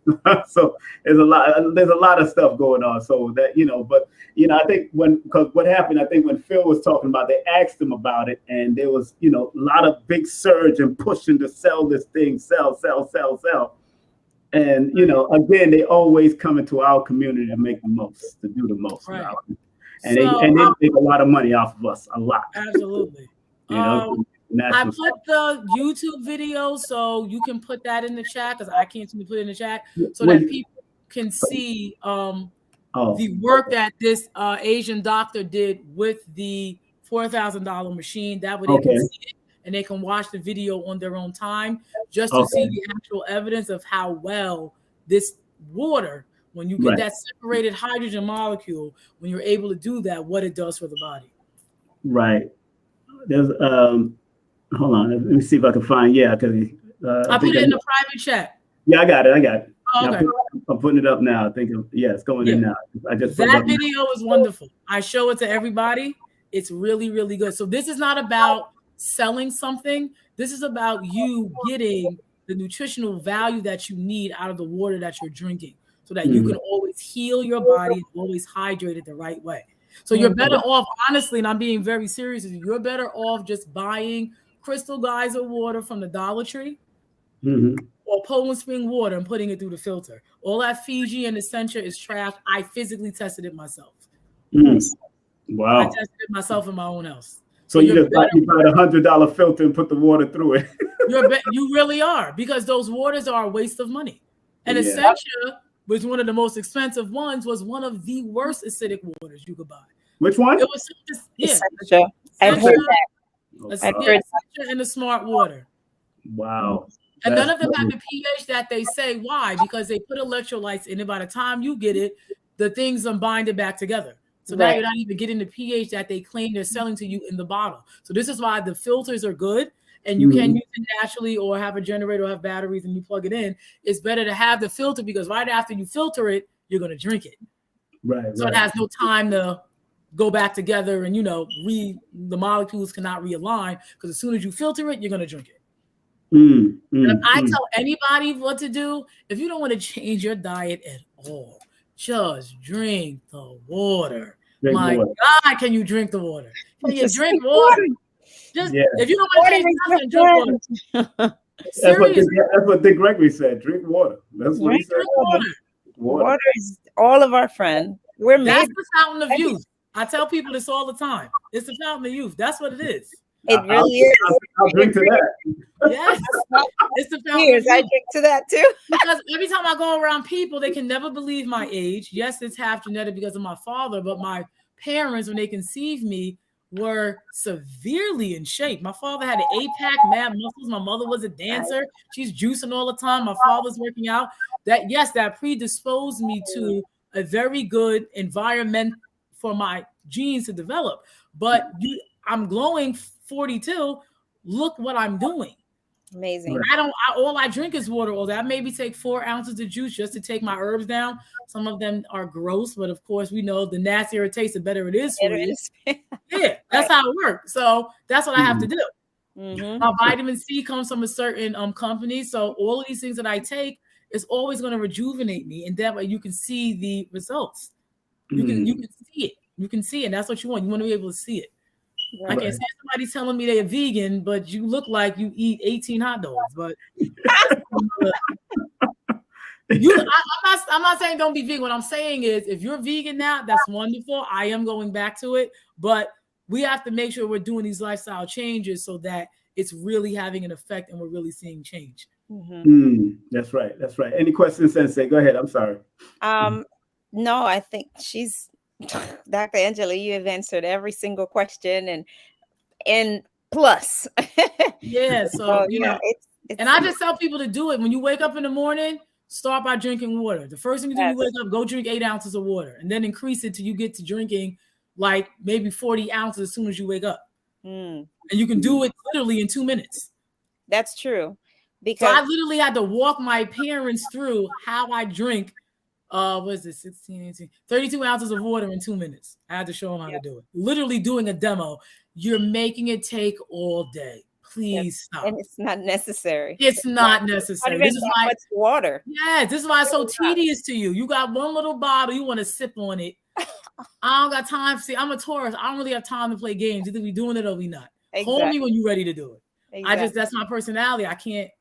Speaker 1: So there's a lot of stuff going on. So that, but I think because what happened, I think when Phil was talking about, they asked him about it, and there was a lot of big surge and pushing to sell this thing, sell. And again, they always come into our community to make the most, to do the most.
Speaker 3: Right.
Speaker 1: And they make a lot of money off of us, a lot.
Speaker 3: Absolutely. I put the YouTube video, so you can put that in the chat, because I can't seem to put it in the chat, so that people can see the work that this Asian doctor did with the $4,000 machine. That way they can see it, and they can watch the video on their own time, just to see the actual evidence of how well this water, when you get that separated hydrogen molecule, when you're able to do that, what it does for the body.
Speaker 1: Right. There's hold on, let me see if I can find. I put it in the private chat. Yeah, I got it. Oh, okay. I'm putting it up now. I think it's going in now. That
Speaker 3: video is wonderful. I show it to everybody. It's really, really good. So this is not about selling something. This is about you getting the nutritional value that you need out of the water that you're drinking, so that you can always heal your body and always hydrate it the right way. So you're better off, honestly, and I'm being very serious, you're better off just buying Crystal Geyser water from the Dollar Tree or Poland Spring water and putting it through the filter. All that Fiji and Essentia is trash. I physically tested it myself.
Speaker 1: Wow.
Speaker 3: I tested it myself in my own house.
Speaker 1: So you just bought a $100 filter and put the water through it.
Speaker 3: You really are, because those waters are a waste of money. And Essentia was one of the most expensive ones, was one of the worst acidic waters you could buy.
Speaker 1: Which one?
Speaker 3: It was
Speaker 2: Essentia. I've heard that.
Speaker 3: Essentia and the Smart Water.
Speaker 1: Wow.
Speaker 3: And none of them have the pH that they say. Why? Because they put electrolytes in it. By the time you get it, the things are binded back together. So now you're not even getting the pH that they claim they're selling to you in the bottle. So this is why the filters are good, and you can use it naturally, or have a generator or have batteries and you plug it in. It's better to have the filter, because right after you filter it, you're going to drink it. So it has no time to go back together, and the molecules cannot realign, because as soon as you filter it, you're going to drink it. If I tell anybody what to do, if you don't want to change your diet at all, just drink the water. God, can you drink the water? Can you drink water? If you don't want to change nothing, drink water.
Speaker 1: That's what Dick Gregory said. Drink water. That's what he said.
Speaker 2: Water is all of our friend.
Speaker 3: That's the fountain of youth. I tell people this all the time. It's the fountain of youth. That's what it is.
Speaker 2: It really is.
Speaker 1: I'll drink to that.
Speaker 3: Yes. It's the fountain of youth.
Speaker 2: I drink to that too.
Speaker 3: Because every time I go around people, they can never believe my age. Yes, it's half genetic because of my father, but my parents, when they conceived me, were severely in shape. My father had an 8-pack, mad muscles. My mother was a dancer. She's juicing all the time. My father's working out. That predisposed me to a very good environment for my genes to develop. But I'm glowing 42. Look what I'm doing.
Speaker 2: Amazing.
Speaker 3: All I drink is water all day. I maybe take 4 ounces of juice just to take my herbs down. Some of them are gross, but of course we know the nastier it tastes, the better it is for you. That's how it works. So that's what I have to do. My vitamin C comes from a certain company. So all of these things that I take is always going to rejuvenate me. And that way you can see the results. You can see it. You can see it. That's what you want. You want to be able to see it. I can't stand somebody telling me they're vegan, but you look like you eat 18 hot dogs. But I'm not saying don't be vegan. What I'm saying is, if you're vegan now, that's wonderful. I am going back to it, but we have to make sure we're doing these lifestyle changes so that it's really having an effect and we're really seeing change.
Speaker 1: That's right. That's right. Any questions, Sensei? Go ahead. I'm sorry.
Speaker 2: No, I think Dr. Angela, you have answered every single question and plus.
Speaker 3: So and I just tell people to do it. When you wake up in the morning, start by drinking water. The first thing you do when you wake up, go drink 8 ounces of water, and then increase it till you get to drinking like maybe 40 ounces as soon as you wake up. And you can do it literally in 2 minutes.
Speaker 2: That's true.
Speaker 3: Because so I literally had to walk my parents through how I drink. What is it? 16, 18, 32 ounces of water in 2 minutes. I had to show them how to do it. Literally doing a demo. You're making it take all day. Please stop.
Speaker 2: And it's not necessary.
Speaker 3: It's not necessary.
Speaker 2: This is why it's water.
Speaker 3: Yeah, this is why it's so tedious to you. You got one little bottle, you want to sip on it. I don't got time. See, I'm a tourist. I don't really have time to play games. Either we doing it or we not. Exactly. Call me when you're ready to do it. Exactly. That's my personality. I can't.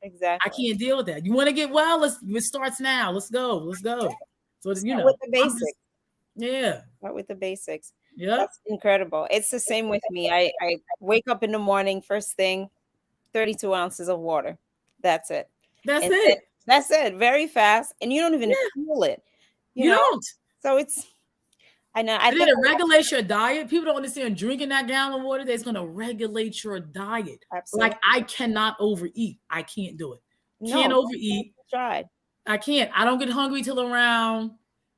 Speaker 3: Exactly. I can't deal with that. You want to get well? It starts now. Let's go. So you know,
Speaker 2: with the basics.
Speaker 3: Yeah.
Speaker 2: Start with the basics.
Speaker 3: Yeah.
Speaker 2: That's incredible. It's the same with me. I wake up in the morning, first thing, 32 ounces of water. That's it.
Speaker 3: That's it.
Speaker 2: That's it. Very fast. And you don't even feel it. You know?
Speaker 3: Don't.
Speaker 2: So it's, I know.
Speaker 3: I think it regulates your diet. People don't understand drinking that gallon of water, that's going to regulate your diet. Absolutely. Like I cannot overeat. I can't do it. Can't overeat.
Speaker 2: Tried.
Speaker 3: I can't. I don't get hungry till around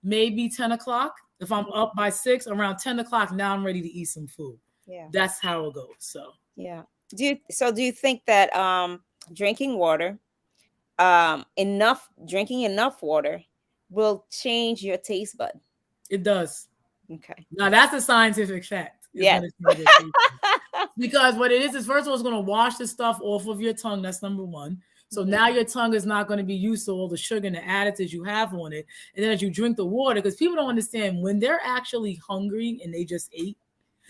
Speaker 3: maybe 10 o'clock. If I'm up by 6, around 10 o'clock, now I'm ready to eat some food.
Speaker 2: Yeah.
Speaker 3: That's how it goes. So
Speaker 2: yeah. Do you think that drinking water, drinking enough water will change your taste bud?
Speaker 3: It does.
Speaker 2: Okay.
Speaker 3: Now that's a scientific fact.
Speaker 2: Yeah.
Speaker 3: Because what it is first of all, it's going to wash the stuff off of your tongue. That's number one. So now your tongue is not going to be used to all the sugar and the additives you have on it. And then as you drink the water, because people don't understand when they're actually hungry and they just ate,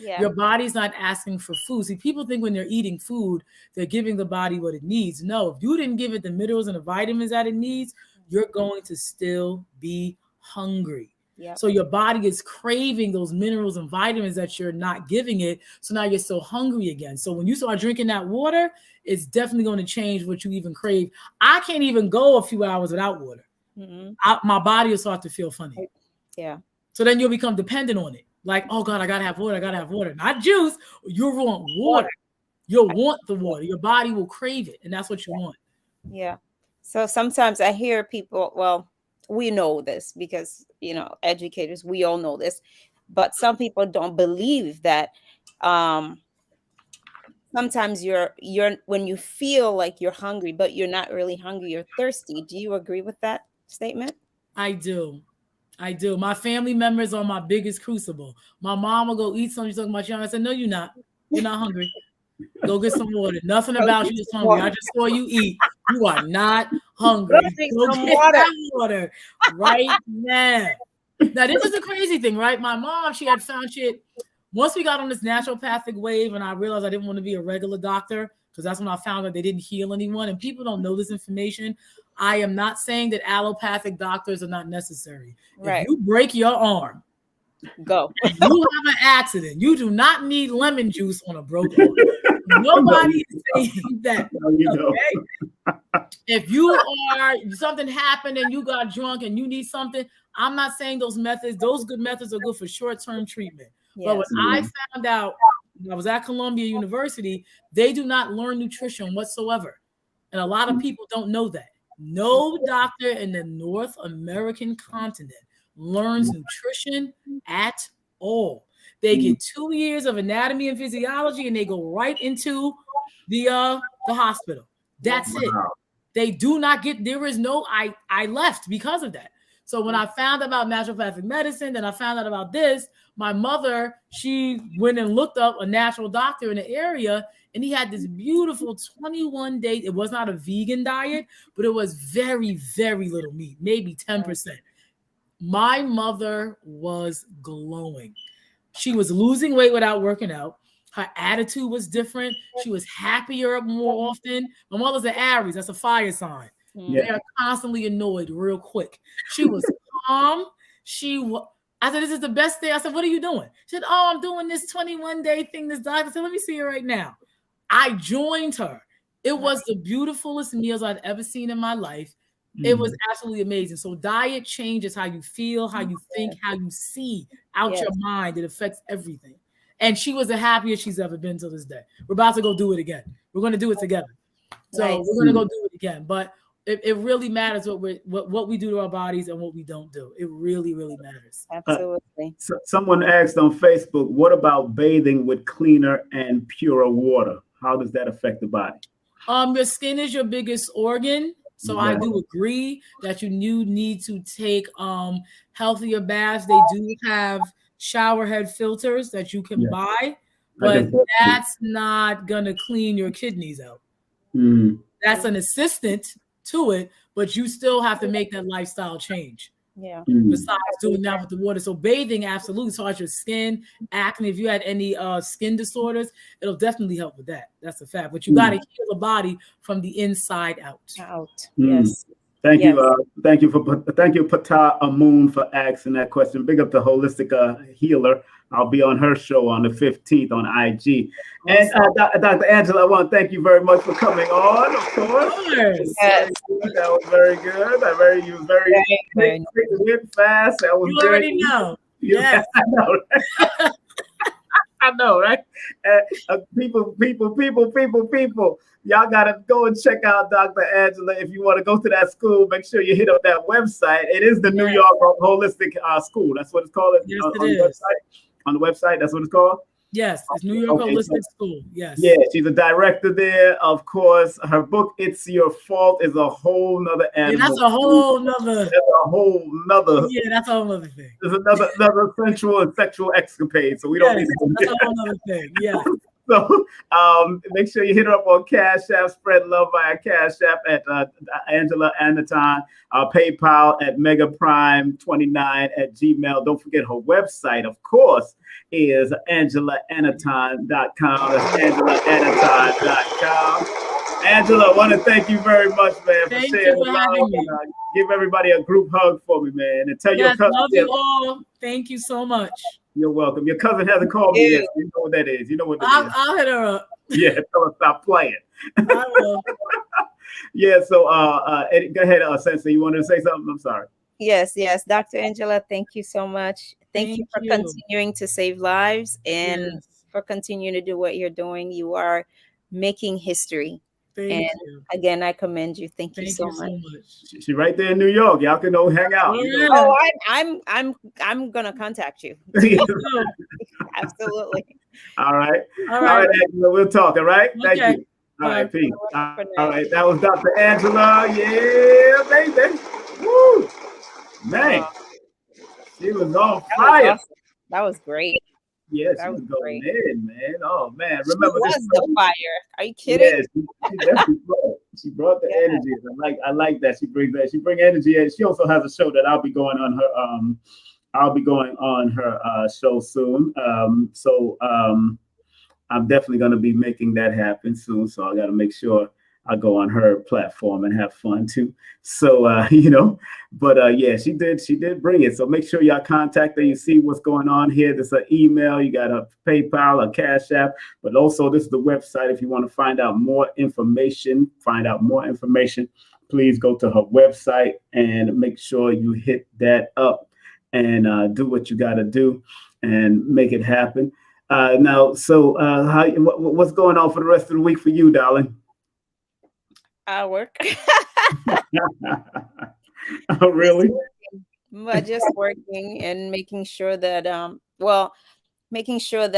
Speaker 3: your body's not asking for food. See, people think when they're eating food, they're giving the body what it needs. No, if you didn't give it the minerals and the vitamins that it needs, you're going to still be hungry. Yep. So your body is craving those minerals and vitamins that you're not giving it. So now you're so hungry again. So when you start drinking that water, it's definitely going to change what you even crave. I can't even go a few hours without water. My body will start to feel funny.
Speaker 2: Yeah.
Speaker 3: So then you'll become dependent on it. Like, oh God, I got to have water. Not juice. You'll want water. You'll want the water. Your body will crave it. And that's what you want.
Speaker 2: Yeah. So sometimes I hear people, well, we know this because, you know, educators, we all know this, but some people don't believe that sometimes you're when you feel like you're hungry, but you're not really hungry, you're thirsty. Do you agree with that statement?
Speaker 3: I do. My family members are my biggest crucible. My mom will go eat something. She's talking about you. I said, no, you're not. You're not hungry. Go get some water. Nothing about you is hungry. I just saw you eat. You are not hungry. Go get that water right now. Now, this is a crazy thing, right? My mom, she had found shit. Once we got on this naturopathic wave and I realized I didn't want to be a regular doctor, because that's when I found that they didn't heal anyone. And people don't know this information. I am not saying that allopathic doctors are not necessary. Right. If you break your arm,
Speaker 2: go.
Speaker 3: You have an accident. You do not need lemon juice on a broken arm. Nobody is saying that. Okay? If you are, something happened and you got drunk and you need something, I'm not saying those good methods are good for short-term treatment. Yes. But when I found out, I was at Columbia University, they do not learn nutrition whatsoever. And a lot of people don't know that. No doctor in the North American continent learns nutrition at all. They get 2 years of anatomy and physiology and they go right into the hospital. That's it. They do not get, there is no, I left because of that. So when I found out about naturopathic medicine, then I found out about this, my mother, she went and looked up a natural doctor in the area and he had this beautiful 21-day, it was not a vegan diet, but it was very, very little meat, maybe 10%. My mother was glowing. She was losing weight without working out. Her attitude was different. She was happier more often. My mother's an Aries. That's a fire sign. Yeah. They are constantly annoyed real quick. She was calm. I said, this is the best thing. I said, what are you doing? She said, oh, I'm doing this 21-day thing. This doctor said, let me see her right now. I joined her. It was the beautifulest meals I've ever seen in my life. It was absolutely amazing. So diet changes how you feel, how you think, how you see out your mind. It affects everything. And she was the happiest she's ever been to this day. We're about to go do it again. We're going to do it together. So we're going to go do it again. But it really matters what we do to our bodies and what we don't do. It really, really matters.
Speaker 2: Absolutely.
Speaker 1: Someone asked on Facebook, what about bathing with cleaner and purer water? How does that affect the body?
Speaker 3: Your skin is your biggest organ. So I do agree that you need to take healthier baths. They do have shower head filters that you can buy, but that's not gonna clean your kidneys out. That's an assistant to it, but you still have to make that lifestyle change.
Speaker 2: Yeah.
Speaker 3: Besides doing that with the water. So bathing absolutely starts your skin, acne. If you had any skin disorders, it'll definitely help with that. That's a fact. But you got to heal the body from the inside out.
Speaker 2: Yes.
Speaker 1: Thank you, Pata Amun, for asking that question. Big up the holistic healer. I'll be on her show on the 15th on IG. And Dr. Angela, I want to thank you very much for coming on, of course.
Speaker 2: Yes.
Speaker 1: That was very good. You was very quick, fast. That was
Speaker 3: you already know. Yes.
Speaker 1: I know, right? I know, right? People. Y'all got to go and check out Dr. Angela. If you want to go to that school, make sure you hit up that website. It is the New York Holistic School. That's what it's called.
Speaker 3: Yes, it is.
Speaker 1: On the website, that's what it's called?
Speaker 3: Yes, it's New York Holistic School. Yes.
Speaker 1: Yeah, she's a director there. Of course, her book, It's Your Fault, is a whole nother animal.
Speaker 3: Yeah, that's a whole nother.
Speaker 1: That's a whole nother.
Speaker 3: Yeah, that's a whole nother thing.
Speaker 1: There's another sensual and sexual escapade. So we don't need to.
Speaker 3: That's a whole nother thing. Yeah.
Speaker 1: So make sure you hit her up on Cash App, spread love via Cash App at Angela Aniton, PayPal at megaprime29@gmail. Don't forget her website, of course, is angelaaniton.com. That's angelaaniton.com. Angela, I want to thank you very much, man, for sharing the love. Give everybody a group hug for me, man, and tell your cousin.
Speaker 3: Love you all. Thank you so much.
Speaker 1: You're welcome. Your cousin hasn't called me yet. You know what that is. You know what that is.
Speaker 3: I'll hit her up.
Speaker 1: Yeah, tell her stop playing.
Speaker 3: I will.
Speaker 1: Yeah, so go ahead, Sensei. You wanted to say something? I'm sorry.
Speaker 2: Yes. Dr. Angela, thank you so much. Thank you for continuing to save lives and for continuing to do what you're doing. You are making history. Thank you. Again, I commend you. Thank you so much.
Speaker 1: She's right there in New York. Y'all can go hang out.
Speaker 2: Yeah. Oh, I'm gonna contact you. Absolutely.
Speaker 1: All right, Angela, we'll talk. All right. Thank you. All right, peace. All right, that was Dr. Angela. Yeah, baby. Woo, man, she was on fire.
Speaker 2: Awesome. That was great.
Speaker 1: Yeah, she was going in, man. Oh man, remember
Speaker 2: this? The fire. Are you kidding?
Speaker 1: Yeah, she brought the energy. I like that. She brings energy, and she also has a show that I'll be going on her. Show soon. So I'm definitely going to be making that happen soon. So I got to make sure I go on her platform and have fun too. So, yeah, she did bring it. So make sure y'all contact her. You see what's going on here. There's an email, you got a PayPal, a Cash App, but also this is the website. If you want to find out more information, please go to her website and make sure you hit that up and do what you got to do and make it happen. What's going on for the rest of the week for you, darling?
Speaker 2: Work.
Speaker 1: Oh, really?
Speaker 2: Just working and making sure that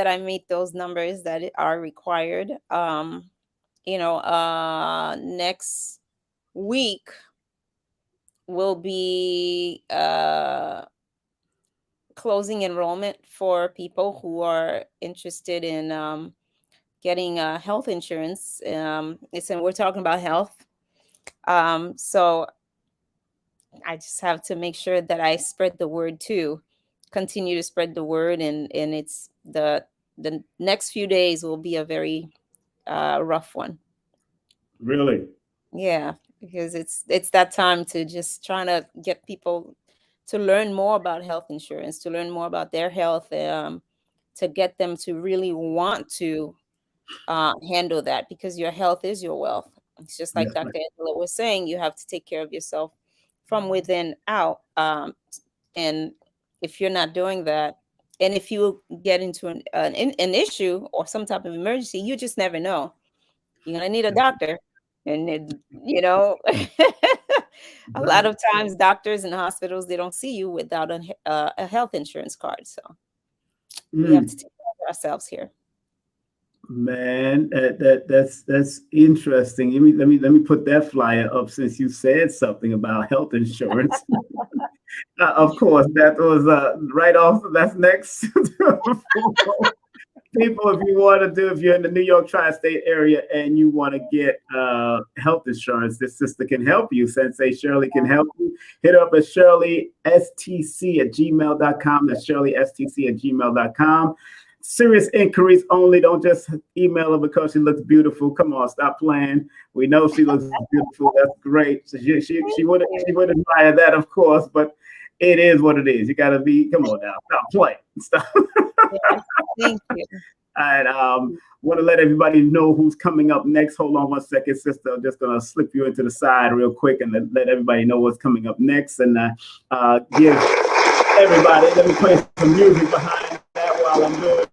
Speaker 2: I meet those numbers that are required. Next week will be closing enrollment for people who are interested in getting health insurance. We're talking about health. So I just have to make sure that I spread the word too, continue to spread the word. And it's the next few days will be a very rough one.
Speaker 1: Really?
Speaker 2: Yeah, because it's that time to just trying to get people to learn more about health insurance, to learn more about their health, to get them to really want to handle that, because your health is your wealth. It's just like Dr. Angela was saying, you have to take care of yourself from within out. And if you're not doing that, and if you get into an issue or some type of emergency, you just never know. You're going to need a doctor. And, a lot of times doctors and hospitals, they don't see you without a health insurance card. So we have to take care of ourselves here.
Speaker 1: Man, that's interesting. Let me put that flyer up since you said something about health insurance. Of course, that was right off. That's next. People, if you're in the New York tri-state area and you want to get health insurance, this sister can help you. Sensei Sherly can help you. Hit her up at sherlystc@gmail.com. That's sherlystc@gmail.com. Serious inquiries only. Don't just email her because she looks beautiful. Come on, stop playing. We know she looks beautiful. That's great. So she would admire that, of course, but it is what it is. You gotta come on now, stop playing. Stop.
Speaker 2: Yes, thank you.
Speaker 1: And want to let everybody know who's coming up next. Hold on one second, sister. I'm just gonna slip you into the side real quick and let everybody know what's coming up next, and give everybody. Let me play some music behind that while I'm doing that.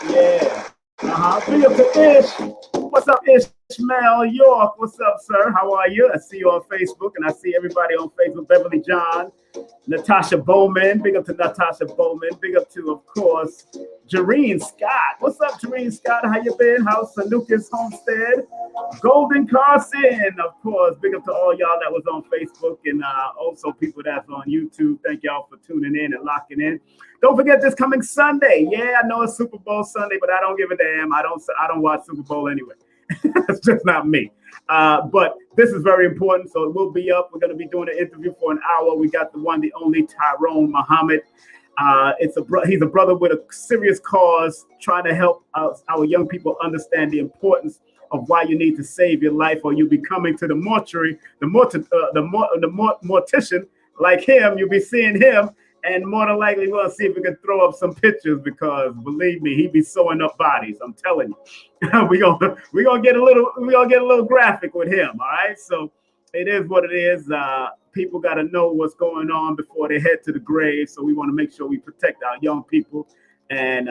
Speaker 1: Yeah. Bring up to Ish. What's up, Ishmael York? What's up, sir? How are you? I see you on Facebook, and I see everybody on Facebook. Beverly John, Natasha Bowman. Big up to Natasha Bowman. Big up to, of course, Jareen Scott. What's up, Jareen Scott? How you been? How's Sanuka's Homestead? Golden Carson, of course. Big up to all y'all that was on Facebook, and also people that's on YouTube. Thank y'all for tuning in and locking in. Don't forget this coming Sunday. Yeah, I know it's Super Bowl Sunday, but I don't give a damn. I don't watch Super Bowl anyway. It's just not me. But this is very important, so it will be up. We're going to be doing an interview for an hour. We got the one, the only Tyrone Muhammad. He's a brother with a serious cause, trying to help our young people understand the importance of why you need to save your life, or you'll be coming to the mortuary, the mortician like him. You'll be seeing him. And more than likely, we'll see if we can throw up some pictures, because believe me, he be sewing up bodies. I'm telling you, we gonna get a little graphic with him. All right, so it is what it is. People got to know what's going on before they head to the grave. So we want to make sure we protect our young people. And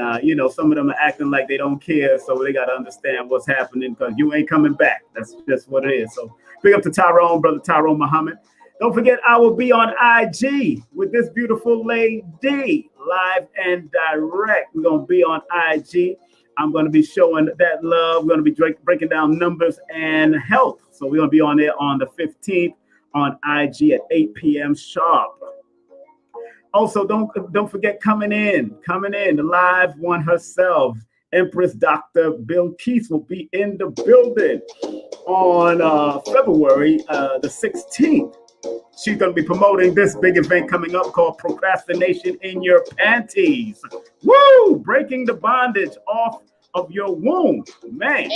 Speaker 1: some of them are acting like they don't care. So they got to understand what's happening, because you ain't coming back. That's just what it is. So big up to Tyrone, brother Tyrone Muhammad. Don't forget, I will be on IG with this beautiful lady, live and direct. We're going to be on IG. I'm going to be showing that love. We're going to be breaking down numbers and health. So we're going to be on there on the 15th on IG at 8 p.m. sharp. Also, don't forget coming in, the live one herself, Empress Dr. Bill Keith will be in the building on February the 16th. She's going to be promoting this big event coming up called Procrastination in Your Panties. Woo! Breaking the bondage off of your womb. Man,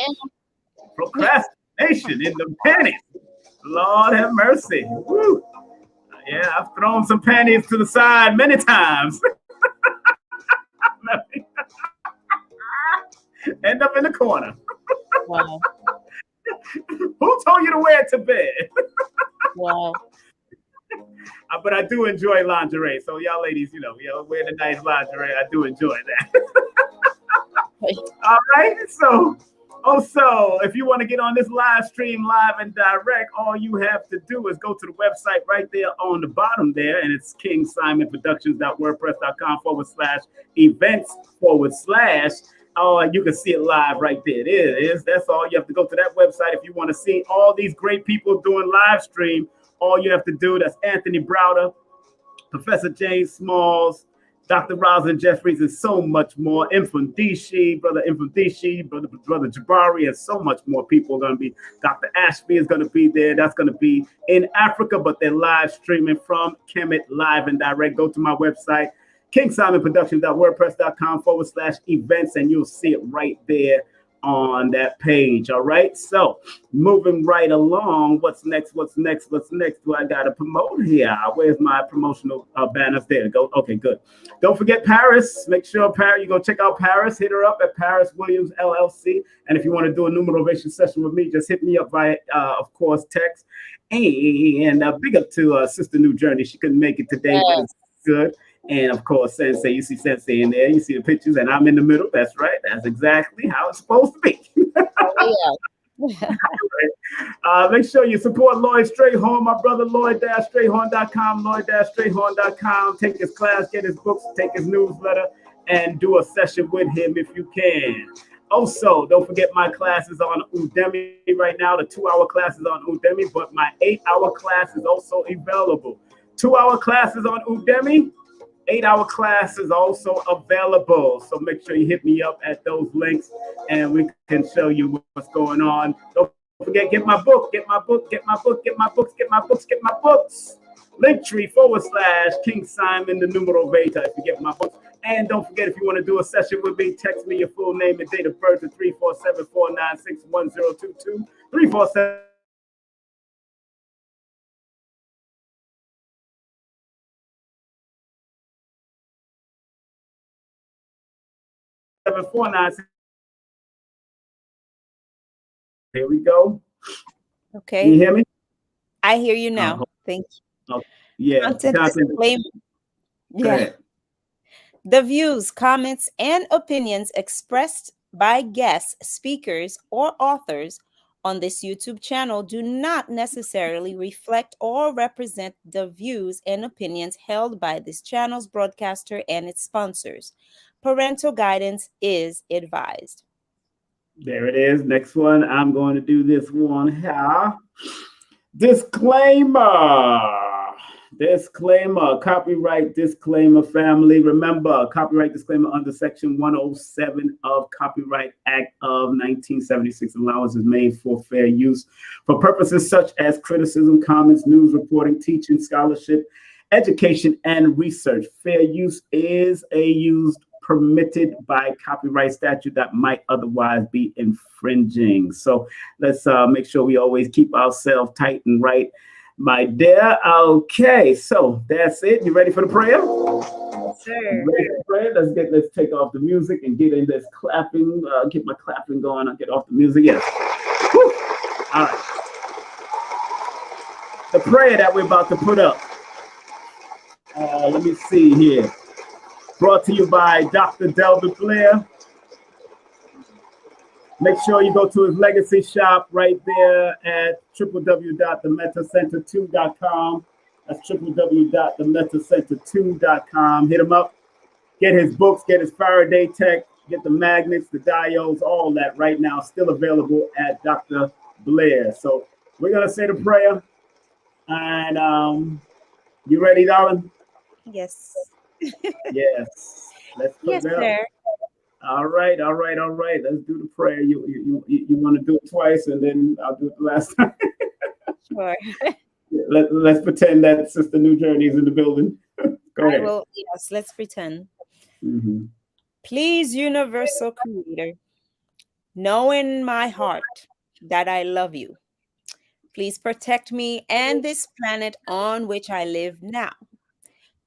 Speaker 1: procrastination in the panties. Lord have mercy. Woo! Yeah, I've thrown some panties to the side many times. End up in the corner.
Speaker 2: Wow.
Speaker 1: Who told you to wear it to bed?
Speaker 2: Wow.
Speaker 1: But I do enjoy lingerie. So y'all ladies, wear the nice lingerie. I do enjoy that. All right. So also, if you want to get on this live stream, live and direct, all you have to do is go to the website right there on the bottom there. And it's KingSimonPresents.wordpress.com/events/. Oh, and you can see it live right there. It is. That's all. You have to go to that website if you want to see all these great people doing live stream. All you have to do, that's Anthony Browder, Professor James Smalls, Dr. Rosin Jeffries, and so much more. Infamdishi, brother Jabari, and so much more people are going to be. Dr. Ashby is going to be there. That's going to be in Africa, but they're live streaming from Kemet live and direct. Go to my website, KingSimonPresents.wordpress.com/events, and you'll see it right there on that page. All right, so moving right along, what's next? Do I gotta promote here? Where's my promotional banners? There go. Okay, good. Don't forget Paris. Make sure you go check out Paris. Hit her up at Paris Williams LLC. And if you want to do a Numerovation session with me, just hit me up via of course text. And big up to Sister NuJurney. She couldn't make it today, but it's good. And of course, Sensei, you see Sensei in there, you see the pictures, and I'm in the middle. That's right. That's exactly how it's supposed to be. Make sure you support Lloyd Strayhorn, my brother, Lloyd-Strayhorn.com, Lloyd-Strayhorn.com. Take his class, get his books, take his newsletter, and do a session with him if you can. Also, don't forget my classes on Udemy right now, the 2-hour classes on Udemy, but my 8-hour class is also available. 2-hour classes on Udemy, 8-hour class is also available. So make sure you hit me up at those links and we can show you what's going on. Don't forget, get my book, get my book, get my book, get my books, get my books, get my books. Linktree/King Simon, the Numerovation, if you get my books. And don't forget, if you want to do a session with me, text me your full name and date of birth to 347-496-1022, 347 749. Here we go.
Speaker 2: Okay.
Speaker 1: Can you hear me?
Speaker 2: I hear you now. Thank you.
Speaker 1: Yeah.
Speaker 2: Disclaimer. Yeah. The views, comments, and opinions expressed by guests, speakers, or authors on this YouTube channel do not necessarily reflect or represent the views and opinions held by this channel's broadcaster and its sponsors. Parental guidance is advised.
Speaker 1: There it is. Next one. I'm going to do this one here. Disclaimer, copyright disclaimer, family. Remember, copyright disclaimer under Section 107 of Copyright Act of 1976. Allowance is made for fair use for purposes such as criticism, comments, news reporting, teaching, scholarship, education, and research. Fair use is a use permitted by copyright statute that might otherwise be infringing. So let's make sure we always keep ourselves tight and right, my dear. Okay, so that's it. You ready for the prayer?
Speaker 2: Sure.
Speaker 1: Ready for the prayer? Let's take off the music and get in this clapping. Get my clapping going. I'll get off the music. Yes. Woo. All right. The prayer that we're about to put up. Let me see here. Brought to you by Dr. Delbert Blair. Make sure you go to his legacy shop right there at www.themetacenter2.com. That's www.themetacenter2.com. Hit him up. Get his books, get his Faraday tech, get the magnets, the diodes, all that right now still available at Dr. Blair. So we're going to say the prayer. And you ready, darling?
Speaker 2: Yes.
Speaker 1: Yes. Let's put that
Speaker 2: sir.
Speaker 1: Up. All right. Let's do the prayer. You want to do it twice, and then I'll do it the last time.
Speaker 2: Sure.
Speaker 1: Let's pretend that Sister NuJurney is in the building. Go ahead.
Speaker 2: Yes, let's pretend.
Speaker 1: Mm-hmm.
Speaker 2: Please, universal creator, know in my heart that I love you. Please protect me and this planet on which I live now.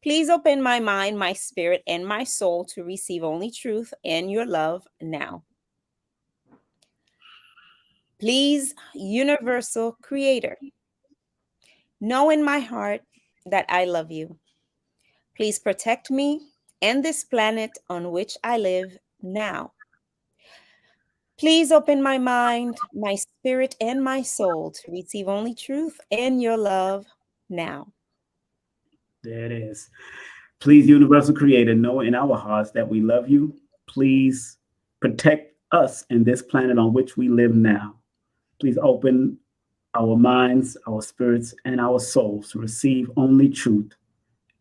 Speaker 2: Please open my mind, my spirit, and my soul to receive only truth and your love now. Please, universal creator, know in my heart that I love you. Please protect me and this planet on which I live now. Please open my mind, my spirit, and my soul to receive only truth and your love now.
Speaker 1: There it is. Please, universal creator, know in our hearts that we love you. Please protect us and this planet on which we live now. Please open our minds, our spirits, and our souls to receive only truth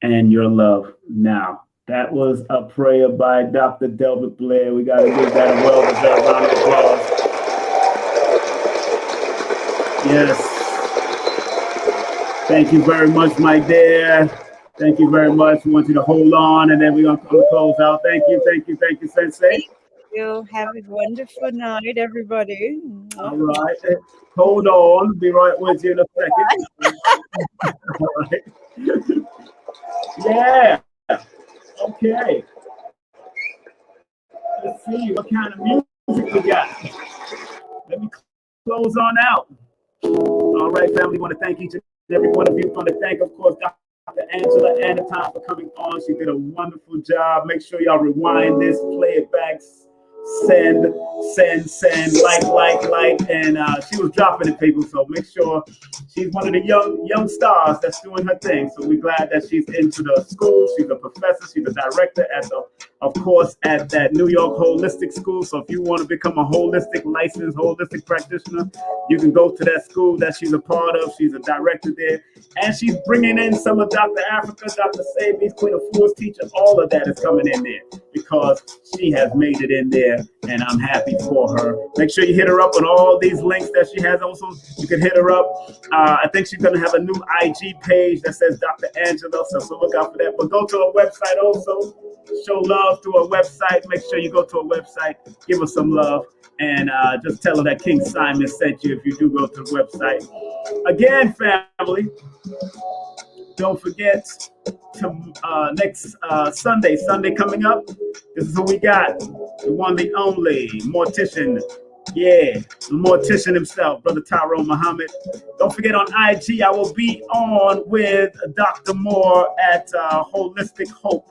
Speaker 1: and your love now. That was a prayer by Dr. Delbert Blair. We got to give that a well-deserved round of applause. Yes. Thank you very much, my dear. Thank you very much. We want you to hold on, and then we're going to close out. Thank you, Sensei.
Speaker 2: Thank you. Have a wonderful night, everybody.
Speaker 1: All right. Hold on. Be right with you in a second. All right. Yeah. Okay. Let's see what kind of music we got. Let me close on out. All right, family. We want to thank each and every one of you. We want to thank, of course, Dr. Anatom for coming on. She did a wonderful job. Make sure y'all rewind this, play it back, send, like, and she was dropping it, people. So make sure she's one of the young stars that's doing her thing. So we're glad that she's into the school. She's a professor. She's a director of course, at that New York Holistic School. So if you want to become a licensed holistic practitioner, you can go to that school that she's a part of. She's a director there, and she's bringing in some of Dr. Africa, Dr. Sabi's, Queen of Foods teacher. All of that is coming in there because she has made it in there, and I'm happy for her. Make sure you hit her up on all these links that she has. Also, you can hit her up. I think she's going to have a new IG page that says Dr. Angela, so look out for that. But go to her website also. Show love through her website. Make sure you go to her website, give her some love, and just tell her that King Simon sent you if you do go to the website. Again, family, don't forget to next Sunday coming up. This is who we got. The one, the only mortician. Yeah, the mortician himself, Brother Tyrone Muhammad. Don't forget on IG, I will be on with Dr. Moore at Holistic Hope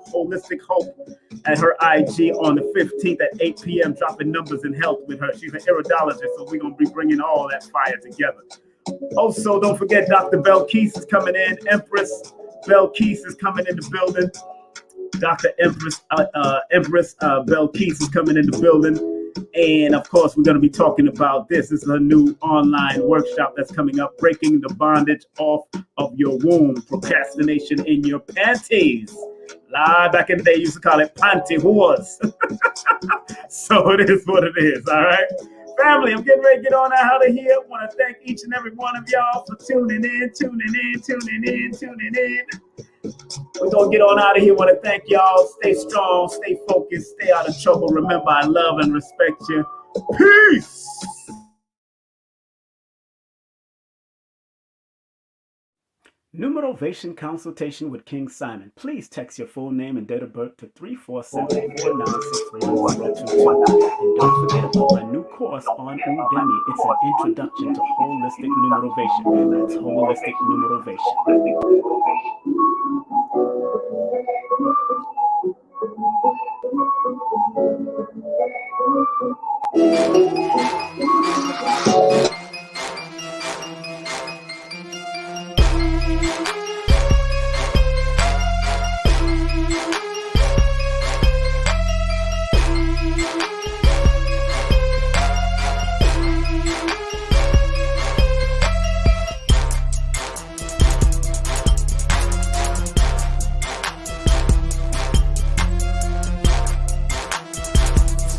Speaker 1: at her IG on the 15th at 8 p.m. dropping numbers and health with her. She's an iridologist, so we're going to be bringing all that fire together. Also, don't forget Dr. Belkis is coming in. Empress Belkis is coming in the building. Dr. Empress Belkis is coming in the building. And of course, we're going to be talking about this. This is a new online workshop that's coming up, breaking the bondage off of your womb, procrastination in your panties. Back in the day, you used to call it panty whores. So it is what it is, all right? Family, I'm getting ready to get on out of here. I want to thank each and every one of y'all for tuning in. We're going to get on out of here. I want to thank y'all. Stay strong, stay focused, stay out of trouble. Remember, I love and respect you. Peace.
Speaker 4: Numerovation consultation with King Simon. Please text your full name and date of birth to 347-496-1022. And don't forget about my new course on Udemy. It's an introduction to holistic numerovation. That's holistic numerovation.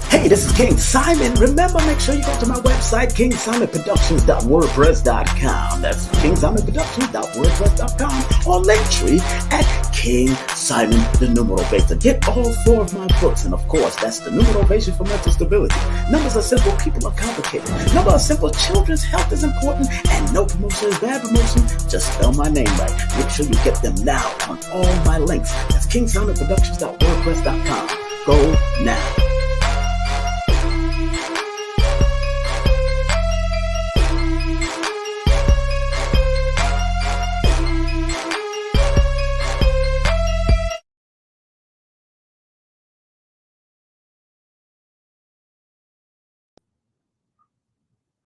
Speaker 4: Hey, this is King Simon. Remember, make sure you go to my website, KingSimonPresents.wordpress.com. That's KingSimonPresents.wordpress.com or Linktree at King Simon the Numerovation. Get all 4 of my books, and of course, that's the Numerovation for mental stability. Numbers are simple, people are complicated. Numbers are simple, children's health is important, and no promotion is bad promotion. Just spell my name right. Make sure you get them now on all my links. That's KingSimonPresents.wordpress.com. Go now.